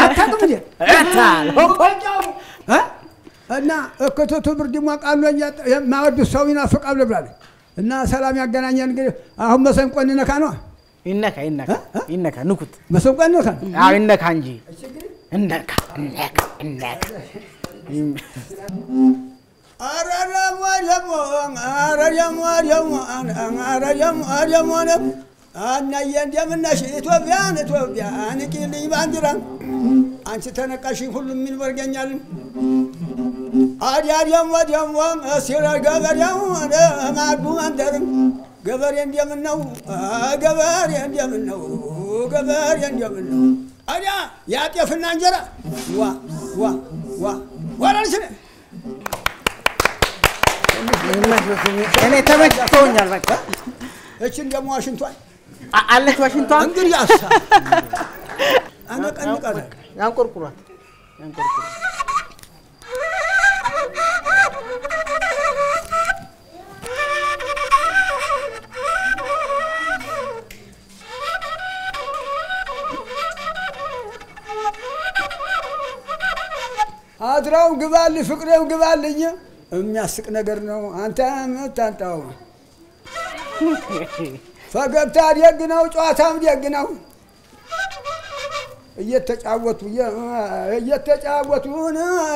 አታውቅም እንዴ እና እከተቱ ብርድ ሞቃሉ የማወዱ ሰው ይናፍቃል ብላለች እና ሰላም ያገናኘን እንግዲህ አሁን መሰንቆ እንነካ ነው ይነካ ንኩት መሰንቆ እንነካ አዎ ይነካ እንጂ እንነካ እናዬ እንደምነሽ ኢትዮጵያን ቂልኝ ባንዲራ አንቺ ተነቃሽ ሁሉም ምን ወርገኛል አዲያም ሲራ ገበሬው ማዱ አንደር ገበሬ እንደምነው ገበሬ እንደምነው አዲያ ያጤፍና እንጀራ ወራልሽ እኔ ተመችቶኛል በቃ እቺን ደግሞ ዋሽንቷን አለች ዋሽንቷን እንግዲህ ያሳ አና ቀንቀረ ያንቆርቁሯት አድራው ግባል ፍቅሬው ግባልኝ የሚያስቅ ነገር ነው አንተ ምታንጣው ፈገግታ ደግ ነው ጨዋታም ደግ ነው እየተጫወቱ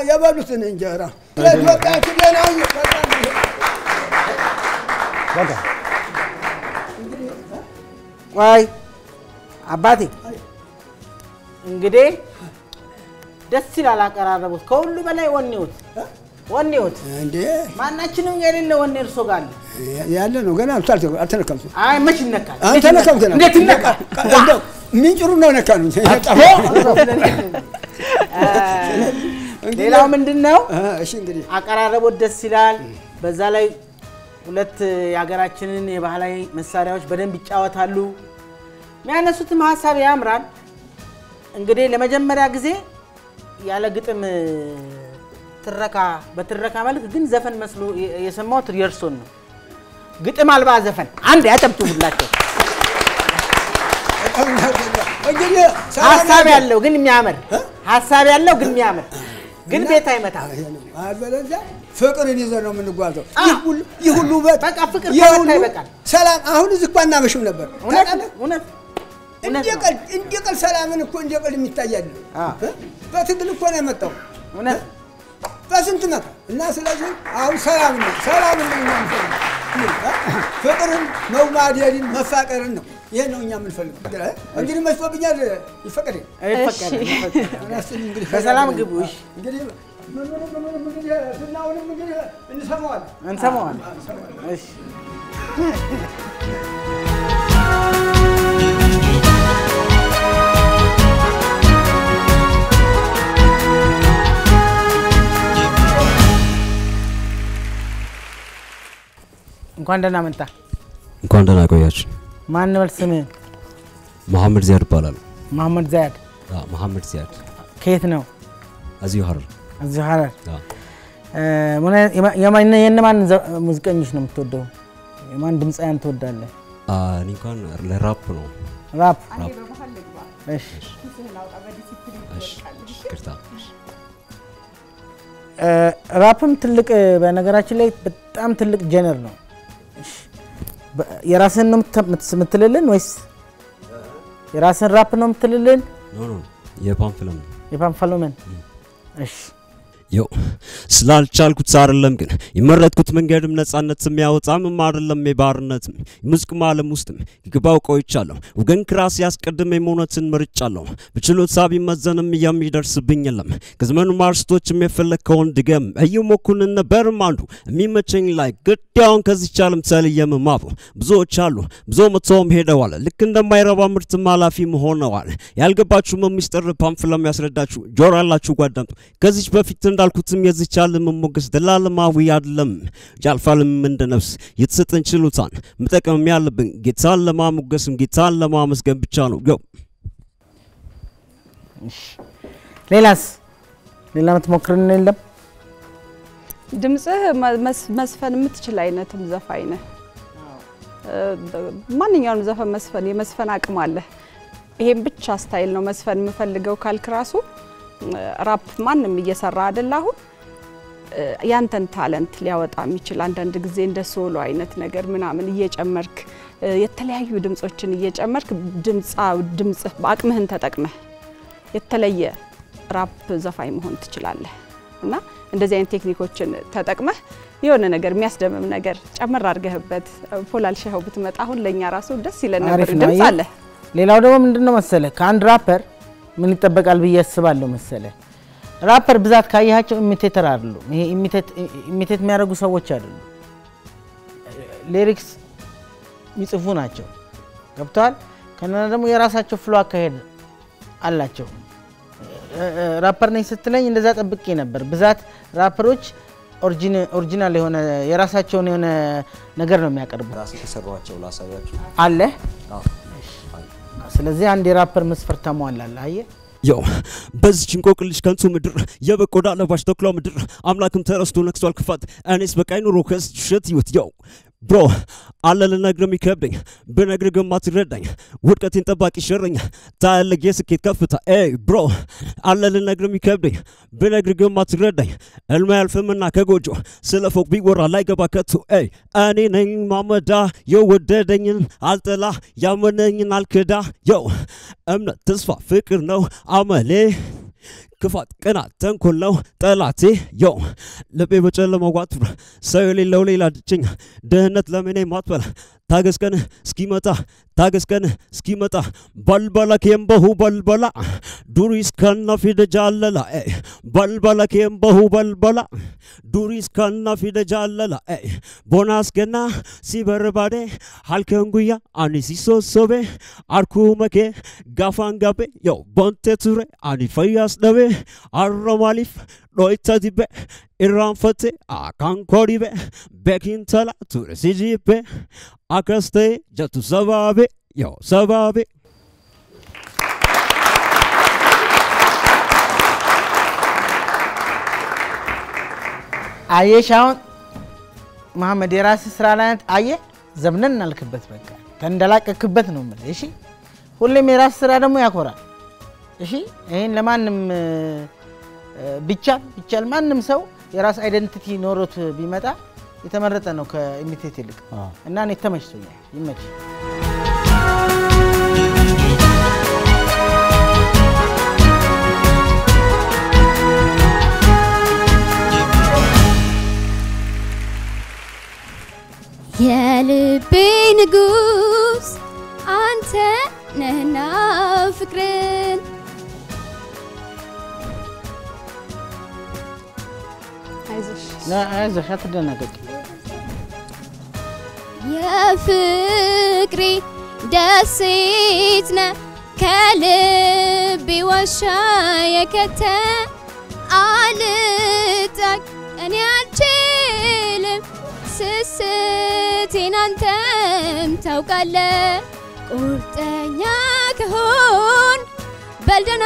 የበሉትን እንጀራ ለኢትዮጵያ ትደናው በቃ ቆይ አባቴ እንግዲህ ደስ ይላል አቀራረቡት ከሁሉ በላይ ወኔውት እንዴ ማናችንም የሌለ ወኔ እርሶ ጋር ያለ ነው ገና አልተነካም አይ መች ይነካል አልተነካም ገና እንዴት ይነካል እንደው ምንጭሩ ነው ነካሉ ሌላው ምንድነው እሺ እንግዲህ አቀራረቡት ደስ ይላል በዛ ላይ ሁለት ያገራችንን የባህላዊ መሳሪያዎች በደንብ ይጫወታሉ የሚያነሱትም ሐሳብ ያምራል እንግዲህ ለመጀመሪያ ጊዜ ያለ ግጥም በትረካ መልክ ግን ዘፈን መስሎ የሰማሁት የርሶን ነው ግጥም አልባ ዘፈን አንድ ያጠብጡላቸው እንግዲህ ሐሳብ ያለው ግን የሚያምር ግን ቤት አይመታ አበለዛ ፍቅርን ይዘን ነው የምንጓዘው ይህ ሁሉ በቃ ፍቅር ከመታ ይበቃል ሰላም አሁን እዚህ እኮ አናመሽም ነበር እውነት እንዲቀል ሰላምን እኮ እንዲቀል የሚታያል በትግል እኮ ነው የመጣው እውነት በስንት መጣ እና ስለዚህ አሁን ሰላም ነው ፍቅርን መዋደድን መፋቀርን ነው ይሄ ነው እኛ የምንፈልገው እንግዲህ መስሎብኛል ይፈቀድ በሰላም ግቡ እሺ እንግዲህ ስናውንም እንግዲህ እንሰማዋለን እሺ እንኳን ደህና መጣ እንኳን ደህና ቆያችሁ ማን ነው ስምህ መሐመድ ዚያድ ይባላል መሐመድ ዚያድ መሐመድ ዚያድ ከየት ነው እዚሁ ሐረር የማን ሙዚቀኞች ነው የምትወደው? የማን ድምጻያን ትወዳለህ? እኔ እንኳን ለራፕ ነው። ራፕ እሺ ራፕም ትልቅ በነገራችን ላይ በጣም ትልቅ ጀነር ነው። እሺ የራስን ነው የምትልልን ወይስ የራስን ራፕ ነው የምትልልን? ኖ የፓንፍሎመን እሺ Yo, ስላልቻልኩት አይደለም ግን የመረጥኩት መንገድም ነፃነት የሚያወጣም አይደለም የባርነትም ሙዚቃ ዓለም ውስጥም ይገባው ቆይቻለሁ ወገን ክራስ ያስቀድም የሞነትን መርጫለሁ በችሎታ ቢመዘንም የሚደርስብኝ የለም ከዘመኑ ማርስቶችም የፈለከውን ድገም እየሞኩን ነበር ማንዱ የሚመቸኝ ላይ ግዳውን ከዚህ ቻለም ተልየም ማቡ ብዙዎች አሉ ብዙ መቶም ሄደዋል ልክ እንደማይረባ ምርት ማላፊ ሆነዋል ያልገባችሁ ሚስጥር ፓምፍለም ያስረዳችሁ ጆሮ ያላችሁ ጓዳምጡ ከዚህ በፊት እንዳልኩትም የዚቻል መሞገስ ደላለማዊ አይደለም ጃልፋልም እንደ ነፍስ የተሰጠን ችሎታን መጠቀም ያለብን ጌታን ለማሞገስም ጌታን ለማመስገን ብቻ ነው go ሌላ ምትሞክርን የለም ድምጽህ መስፈን የምትችል አይነትም ዘፋኝ ነህ ማንኛውንም ዘፈን መስፈን የመስፈን አቅም አለ ይሄን ብቻ ስታይል ነው መስፈን የምፈልገው ካልክራሱ ራፕ ማንንም እየሰራ አይደላሁ ያንተን ታለንት ሊያወጣ የሚችል አንዳንድ ጊዜ እንደ ሶሎ አይነት ነገር ምናምን እየጨመርክ የተለያዩ ድምጾችን እየጨመርክ ድምጽ በአቅምህን ተጠቅመህ የተለየ ራፕ ዘፋኝ መሆን ትችላለህ እና እንደዚህ አይነት ቴክኒኮችን ተጠቅመህ የሆነ ነገር የሚያስደምም ነገር ጨመር አድርገህበት ፖላልሽው ብትመጣ አሁን ለኛ ራሱ ደስ ይለን ነበር ድምጽ አለ ሌላው ደግሞ ምንድነው መሰለ ከአንድ ራፐር ምን ይተበቃል በየስባለው መሰለ ራፐር ብዛት ካያቸው ኢሚቴተር አይደሉ ይሄ ኢሚቴት የሚያደርጉ ሰዎች አይደሉ ሊሪክስ ይጽፉ ናቸው ገብቷል ከነና ደግሞ የራሳቸው ፍሎ አካሄድ አላቸው ራፐር ነኝ ስትለኝ እንደዛ ጠብቄ ነበር ብዛት ራፐሮች ኦሪጂናል የሆነ የራሳቸውን የሆነ ነገር ነው የሚያቀርቡ ራስ ተሰሯቸው ላሳያችሁ አለ ስለዚህ አንድ የራፐር መስፈርት ተሟላል አየ Yo, በዚህ እንቆቅልሽ ከንቱ ምድር የበቆዳ ለባሽ ተክሎ ምድር አምላክም ተረስቶ ነክሷል ክፋት እኔስ በቃይ ኑሮ ከስሽት ይወት yo bro አለ ለነግረም ይከብደኝ በነግር ገማትረዳኝ ውድቀቴን ጠባቂ ሸረኛ ታለግ የስኬት ከፍታ ኤይ bro አለ ለነግረም ይከብደኝ በነግር ገማትረዳኝ ህልም ያልፍምና ከጎጆ ስለፎቅ ቢወራ ላይ ገባ ከቱ ኤይ እኔ ነኝ ማመዳ የወደደኝን አልጠላ ያመነኝን አልክዳ yo እምነት ተስፋ ፍቅር ነው አመሌ ክፋት ቅናት ተንኮል ነው ጠላቴ ዮ ልቤ በጨለማው ዋጥራ ሰው የሌለው ሌላ ድጭኝ ደህነት ለምኔ ማትበላ ታገስከን እስኪመጣ በልበላ ከየምበሁ በልበላ ዱሪስ ከና ፊደጃለላ በልበላ ከየምበሁ በልበላ ዱሪስ ከና ፊደጃለላ ቦናስ ገና ሲበርባዴ halkenguya ani sisosobe arku make gafangabe yo bonte ture ani fayas dabe arromalif doitadibe irranfate akankoribe bekintala ture sijibe akaste jatu sababe yo sababe አየሻውን መሐመድ የራስ ስራ ላይ አየ ዘብነን እናልክበት በቃ ተንደላቀክበት ነው ማለት እሺ ሁሌም የራስ ስራ ደግሞ ያኮራል እሺ ይሄን ለማንም ቢቻል ማንም ሰው የራስ አይደንቲቲ ኖሮት ቢመጣ የተመረጠ ነው ከኢሚቴት ይልቅ እና እኔ ተመችቶኛል ይመች የልቤ ንጉስ አንተ ነህና ፍቅርን አይዞሽ አትደናገጪ የፍቅሬ ደሴት ነህ ከልቤ ዋሻ የከተ አልጣቅ እኔ አልችልም ስስቴን አንተም ታውቃለህ ቁርጠኛ ከሆን በልደና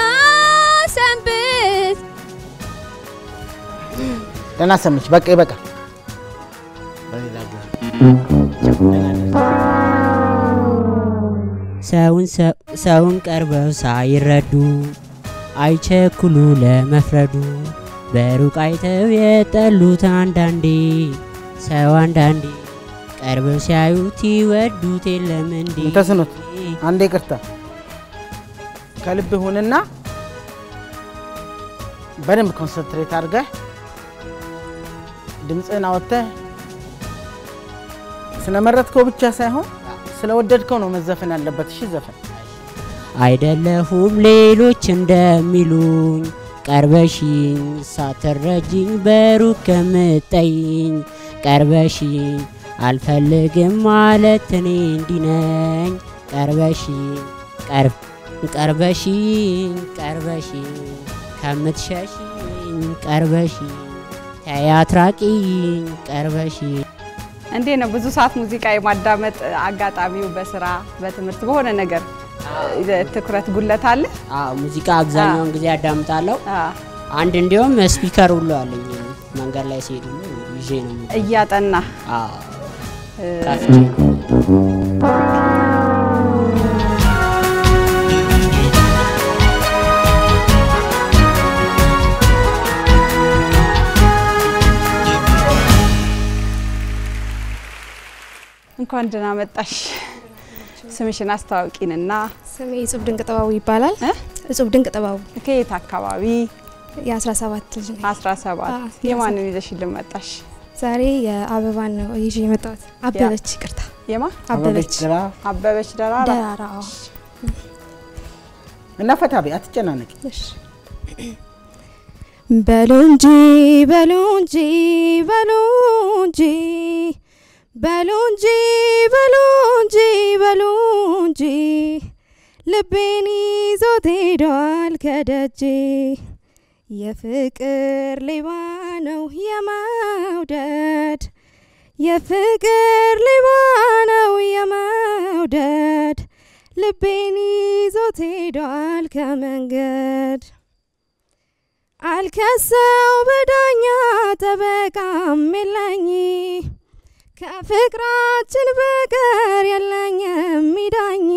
ሰንብት ደህና ሰምች በቃ ይበቃ በሌላ ሰውን ቀርበው ሳይረዱ አይቸኩሉ ለመፍረዱ በሩቅ አይተው የጠሉት አንዳንዴ ሰው አንዳንዴ ቀርበው ሲያዩት ይወዱት የለም እንዴ ተስኖት አንዴ ይቅርታ ከልብ ሆነና በደንብ ኮንሰንትሬት አድርገህ ድምጽን አወጥተህ ስለመረጥከው ብቻ ሳይሆን ስለወደድከው ነው መዘፈን ያለበት እሺ ዘፈን አይደለሁም ሌሎች እንደሚሉኝ ቀርበሽኝ ሳትረጂኝ በሩቅ ከምትጠይኝ ቀርበሽኝ አልፈልግም ማለት እኔ እንዲነኝ ቀርበሽኝ ከምትሸሽኝ ቀርበሽኝ ተያትራቂኝ ቀርበሽኝ እንዴ ነው ብዙ ሰዓት ሙዚቃ የማዳመጥ አጋጣሚው በስራ በትምህርት በሆነ ነገር ትኩረት ጉለት አለ ሙዚቃ አብዛኛውን ጊዜ አዳምጣለሁ አንድ እንዲያውም ስፒከር ሁሉ አለኝ መንገድ ላይ ሲሄዱ ይዤ ነው እያጠና ካፍቼ እንኳን ደህና መጣሽ ስምሽን አስተዋውቂንና ስሜ እጹብ ድንቅ ጥባቡ ይባላል እጹብ ድንቅ ጥባቡ ከየት አካባቢ የ17 ልጅ ነኝ 17 የማንን ይዘሽልን መጣሽ ዛሬ የአበባን ነው ይዤ የመጣሁት አበበች ይቅርታ የማ አበበች ደራራ እና ፈታቢ አትጨናነቂ በሉንጂ ልቤን ይዞት ሄዷል ከደጄ የፍቅር ሌባ ነው የመውደድ ልቤን ይዞት ሄዷል ከመንገድ አልከሰው በዳኛ ጠበቃም የለኝ ከፍቅራችን በቀር የለኝም ሚዳኝ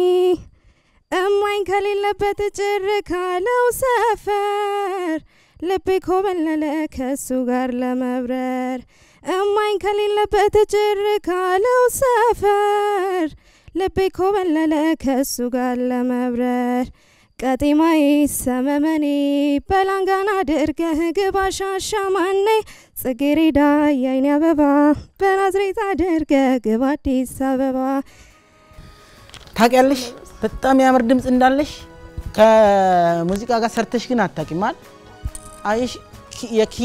እማኝ ከሌለበት ጭር ካለው ሰፈር ልቤ ኮበለለ ከሱ ጋር ለመብረር እማኝ ከሌለበት ጭር ካለው ሰፈር ልቤ ኮበለለ ከሱ ጋር ለመብረር ቀጤማዬ ሰመመኔ በላንጋና አድርገህ ግባ ሻሻማኔ ጽጌሬዳ የአይኔ አበባ በናዝሬት አድርገህ ግባ አዲስ አበባ ታውቂያለሽ በጣም ያምር ድምጽ እንዳለሽ ከሙዚቃ ጋር ሰርተሽ ግን አታውቂም አይደል አይሽ የኪ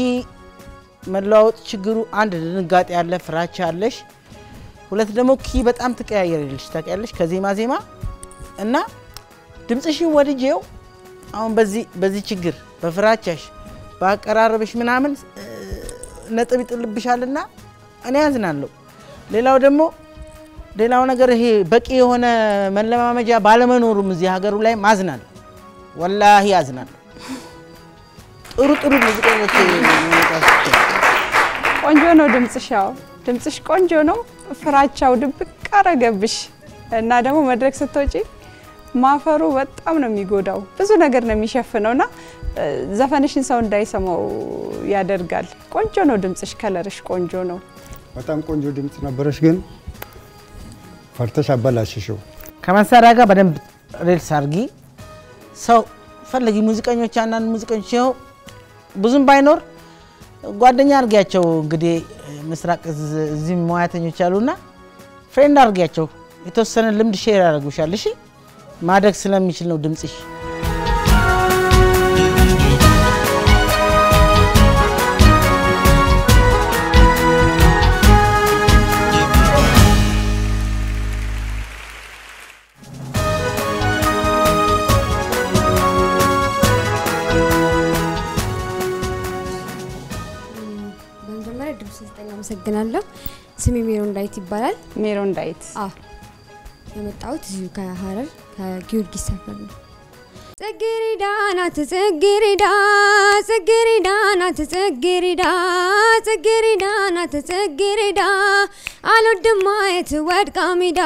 መለዋወጥ ችግሩ አንድ ድንጋጤ ያለ ፍራቻ አለሽ ሁለት ደግሞ ኪ በጣም ተቀያየረልሽ ታውቂያለሽ ከዜማ ዜማ እና ድምጽሽን ወድጄው አሁን በዚህ ችግር በፍራቻሽ ባቀራረብሽ ምናምን ነጥብ ይጥልብሻልና እኔ ያዝናለሁ ሌላው ነገር ይሄ በቂ የሆነ መለማመጃ ባለመኖሩም እዚህ ሀገሩ ላይ ማዝናለሁ ወላሂ ያዝናለሁ ጥሩ ሙዚቃዎች ቆንጆ ነው ድምጽሽ ቆንጆ ነው ፍራቻው ድብቅ አረገብሽ እና ደግሞ መድረክ ስትወጪ ማፈሩ በጣም ነው የሚጎዳው ብዙ ነገር ነው የሚሸፍነውና ዘፈንሽን ሰው እንዳይሰማው ያደርጋል ቆንጆ ነው ድምጽሽ ከለርሽ ቆንጆ ነው በጣም ቆንጆ ድምጽ ነበርሽ ግን ፈርተሽ አባላሽሽው ከመሳሪያ ጋር በደንብ ሬልስ አርጊ ሰው ፈልጊ ሙዚቀኞች አንዳንድ ሙዚቀኞች ይኸው ብዙም ባይኖር ጓደኛ አርጊያቸው እንግዲህ ምስራቅ እዚህ ሙያተኞች አሉና ፍሬንድ አርጊያቸው የተወሰነ ልምድ ሼር ያደርጉሻል እሺ ማደግ ስለሚችል ነው ድምጽሽ አመሰግናለሁ ስሜ ሜሮን ዳዊት ይባላል ሜሮን ዳዊት የመጣሁት እዚሁ ከሐረር ከጊዮርጊስ ሰፈር ነው ጽጌረዳ ናት ጽጌረዳ ጽጌረዳ ናት ጽጌረዳ ጽጌረዳ ናት ጽጌረዳ አልወድም ማየት ወድቃ ሜዳ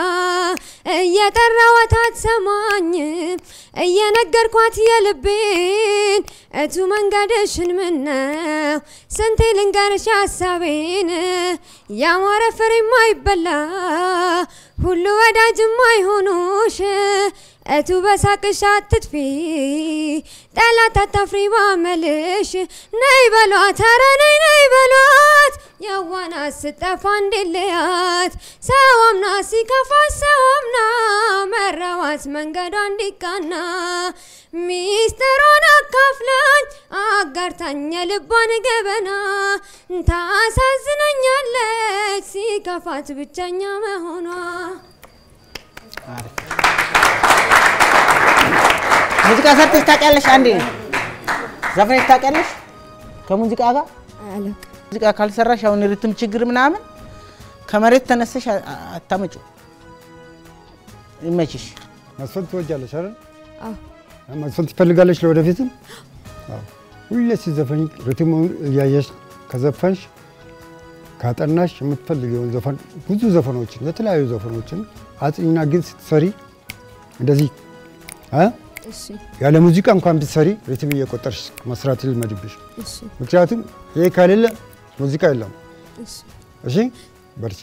እየጠራኋት አትሰማኝ እየነገርኳት የልቤን እቱ መንገድሽን ምነው ስንቴ ልንገርሽ ሐሳቤን ያማረ ፍሬ የማይበላ ሁሉ ወዳጅ የማይሆኑሽ እቱ በሳቅሽ አትጥፊ ጠላት አታፍሪ ባመልሽ ነይ በሏት ኧረ ነይ በሏት ያዋና ስጠፋ እንድልያት ሰው አምና ሲከፋ ሰው አምና መራዋት መንገዷ እንዲቃና ሚስጥሯን አካፍላኝ አጋርታኝ የልቧን ገበና ታሳዝነኛለች ሲከፋት ብቸኛ መሆኗ ሙዚቃ ሰርተሽ ታውቂያለሽ? አንዴ ዘፈነሽ ታውቂያለሽ? ከሙዚቃ ጋር አለቅ ሙዚቃ ካልሰራሽ አሁን ሪትም ችግር ምናምን ከመሬት ተነስተሽ አታመጪው። ይመችሽ። መስፈን ትወጃለሽ አይደል? አዎ። መስፈን ትፈልጋለሽ ለወደፊትም? አዎ። ሁሌ ሲዘፈኝ ሪትም እያየሽ ከዘፈንሽ ካጠናሽ የምትፈልጊውን ዘፈን ብዙ ዘፈኖችን የተለያዩ ዘፈኖችን አጥኝና ግን ስትሰሪ እንደዚህ እሺ ያለ ሙዚቃ እንኳን ብትሰሪ ሪትም እየቆጠርሽ መስራት ልመድብሽ። እሺ ምክንያቱም ይሄ ካለለ ሙዚቃ የለም። እሺ እሺ በርቺ።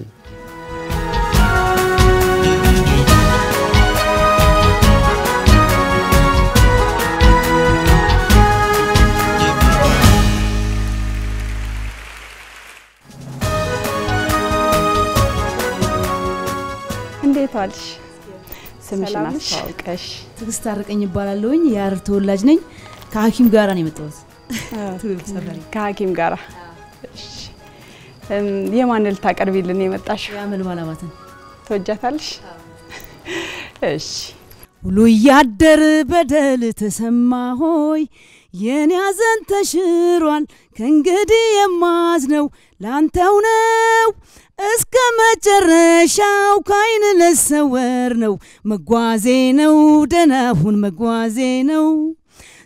እንዴት ዋልሽ? ስምሽን አስተዋውቀሽ። ትግስት አርቀኝ ይባላለሁኝ። የሐረር ተወላጅ ነኝ። ከሐኪም ጋራ ነው የመጣሁት። ከሐኪም ጋራ። እሺ የማን ልታቀርቢልን የመጣሽው? የአመል ባላባትን ትወጃታለሽ? እሺ ውሎ ያደር በደል ተሰማ ሆይ የኔ ሐዘን ተሽሯል ከእንግዲህ የማዝነው ላንተው ነው እስከ መጨረሻው ካይን ለሰወር ነው መጓዜ ነው ደናሁን መጓዜ ነው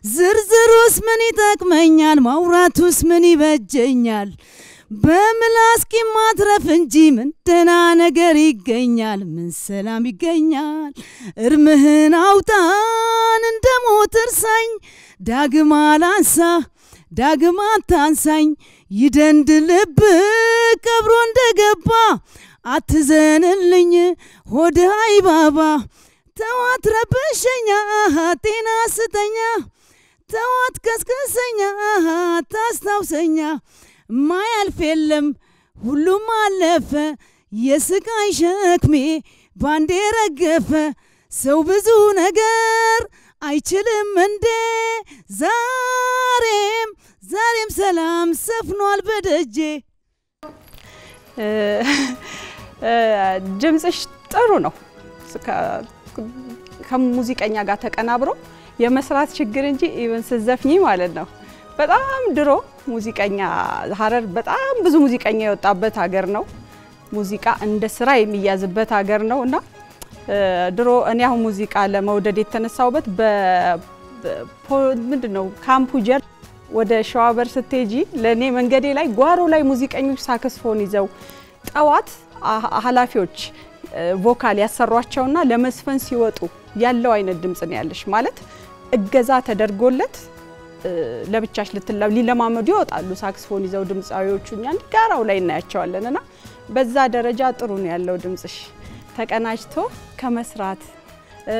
ዝርዝሩስ ምን ይጠቅመኛል ማውራቱስ ምን ይበጀኛል በምላስ ማትረፍ እንጂ ምን ደና ነገር ይገኛል ምን ሰላም ይገኛል እርምህን አውጣን እንደሞት እርሳኝ ዳግማ ላንሳ ዳግማ ታንሳኝ ይደንድ ልብ ቀብሮ እንደገባ አትዘንልኝ ሆድ አይባባ ተዋት ረበሸኛ ጤና ስተኛ ተዋት ከስከሰኛ ታስታውሰኛ ማያልፍ የለም ሁሉም አለፈ የስቃይ ሸክሜ ባንዴ ረገፈ ሰው ብዙ ነገር አይችልም እንዴ ዛሬም ሰላም ሰፍኗል በደጄ። ድምጽሽ ጥሩ ነው። ከሙዚቀኛ ጋር ተቀናብሮ የመስራት ችግር እንጂ ኢቨን ስዘፍኝ ማለት ነው። በጣም ድሮ ሙዚቀኛ ሐረር በጣም ብዙ ሙዚቀኛ የወጣበት ሀገር ነው። ሙዚቃ እንደ ስራ የሚያዝበት ሀገር ነውና ድሮ እኔ አሁን ሙዚቃ ለመውደድ የተነሳውበት ምንድነው ካምፑ ጀር ወደ ሸዋበር ስትሄጂ ለኔ መንገዴ ላይ ጓሮ ላይ ሙዚቀኞች ሳክስፎን ይዘው ጠዋት ኃላፊዎች ቮካል ያሰሯቸውና ለመስፈን ሲወጡ ያለው አይነት ድምጽ ነው ያለሽ ማለት እገዛ ተደርጎለት ለብቻሽ ሊለማመዱ ይወጣሉ ሳክስፎን ይዘው ድምጻዊዎቹኛ ጋራው ላይ እናያቸዋለንና በዛ ደረጃ ጥሩ ነው ያለው ድምጽሽ ተቀናጅቶ ከመስራት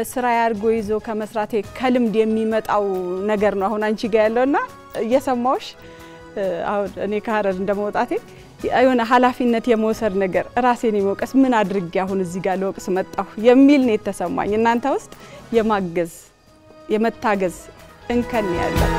ስራ ያርጎ ይዞ ከመስራቴ ከልምድ የሚመጣው ነገር ነው አሁን አንቺ ጋር ያለውና እየሰማውሽ አሁን እኔ ከሐረር እንደመውጣቴ አይሆነ ኃላፊነት የመውሰድ ነገር ራሴን የመውቀስ ምን አድርጌ አሁን እዚህ ጋር ለወቅስ መጣሁ የሚል ነው የተሰማኝ እናንተ ውስጥ የማገዝ የመታገዝ እንከን ያለው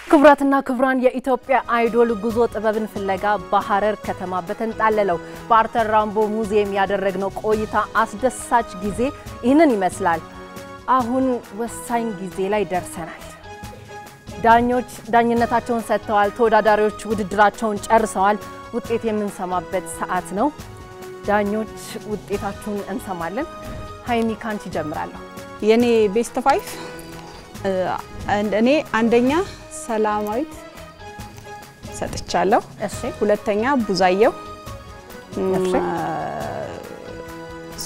ክብራትና ክብራን የኢትዮጵያ አይዶል ጉዞ ጥበብን ፍለጋ በሐረር ከተማ በተንጣለለው በአርተር ራምቦ ሙዚየም ያደረግነው ቆይታ አስደሳች ጊዜ ይህንን ይመስላል። አሁን ወሳኝ ጊዜ ላይ ደርሰናል። ዳኞች ዳኝነታቸውን ሰጥተዋል። ተወዳዳሪዎች ውድድራቸውን ጨርሰዋል። ውጤት የምንሰማበት ሰዓት ነው። ዳኞች ውጤታችሁን እንሰማለን። ሃይሚ ካንቺ ጀምራለሁ። የኔ ቤስት 5 እኔ አንደኛ ሰላማዊት ሰጥቻለሁ። እሺ ሁለተኛ ቡዛየው እሺ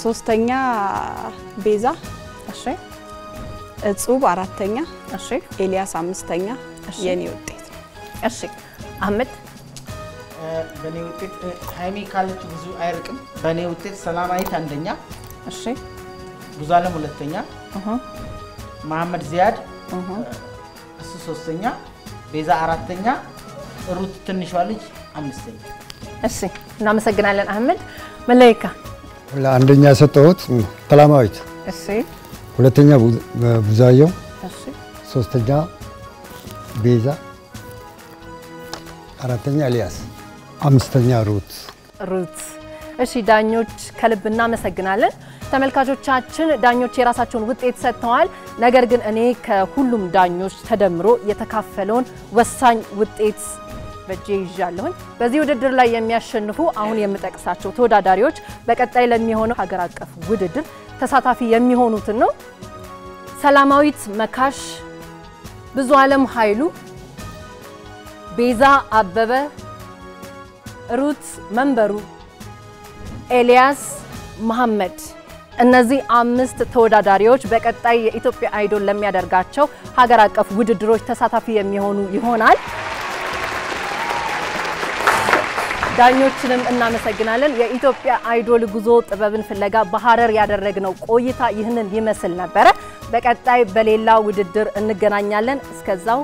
ሶስተኛ ቤዛ እሺ እጹብ አራተኛ እሺ ኤልያስ አምስተኛ የኔ ውጤት እሺ አህመድ በኔ ውጤት ሃይሚ ካለች ብዙ አይርቅም በኔ ውጤት ሰላማዊት አንደኛ እሺ ብዙአለም ሁለተኛ መሐመድ ዚያድ እሱ ሶስተኛ ቤዛ አራተኛ ሩት ትንሿ ልጅ አምስተኛ እሺ እናመሰግናለን አህመድ መላይካ ለአንደኛ ሰጠሁት ሰላማዊት እሺ ሁለተኛ ቡዛየው እሺ ሶስተኛ ቤዛ አራተኛ ኤልያስ አምስተኛ ሩት እሺ ዳኞች ከልብ እናመሰግናለን ተመልካቾቻችን ዳኞች የራሳቸውን ውጤት ሰጥተዋል ነገር ግን እኔ ከሁሉም ዳኞች ተደምሮ የተካፈለውን ወሳኝ ውጤት በጄ ይዣለሁኝ በዚህ ውድድር ላይ የሚያሸንፉ አሁን የምጠቅሳቸው ተወዳዳሪዎች በቀጣይ ለሚሆነው ሀገር አቀፍ ውድድር ተሳታፊ የሚሆኑትን ነው ሰላማዊት መካሽ ብዙአለም ኃይሉ ቤዛ አበበ ሩት መንበሩ ኤልያስ መሐመድ እነዚህ 5 ተወዳዳሪዎች በቀጣይ የኢትዮጵያ አይዶል ለሚያደርጋቸው ሀገር አቀፍ ውድድሮች ተሳታፊ የሚሆኑ ይሆናል ዳኞችንም እናመሰግናለን የኢትዮጵያ አይዶል ጉዞ ጥበብን ፍለጋ በሐረር ያደረግነው ቆይታ ይህንን ይመስል ነበር በቀጣይ በሌላ ውድድር እንገናኛለን እስከዛው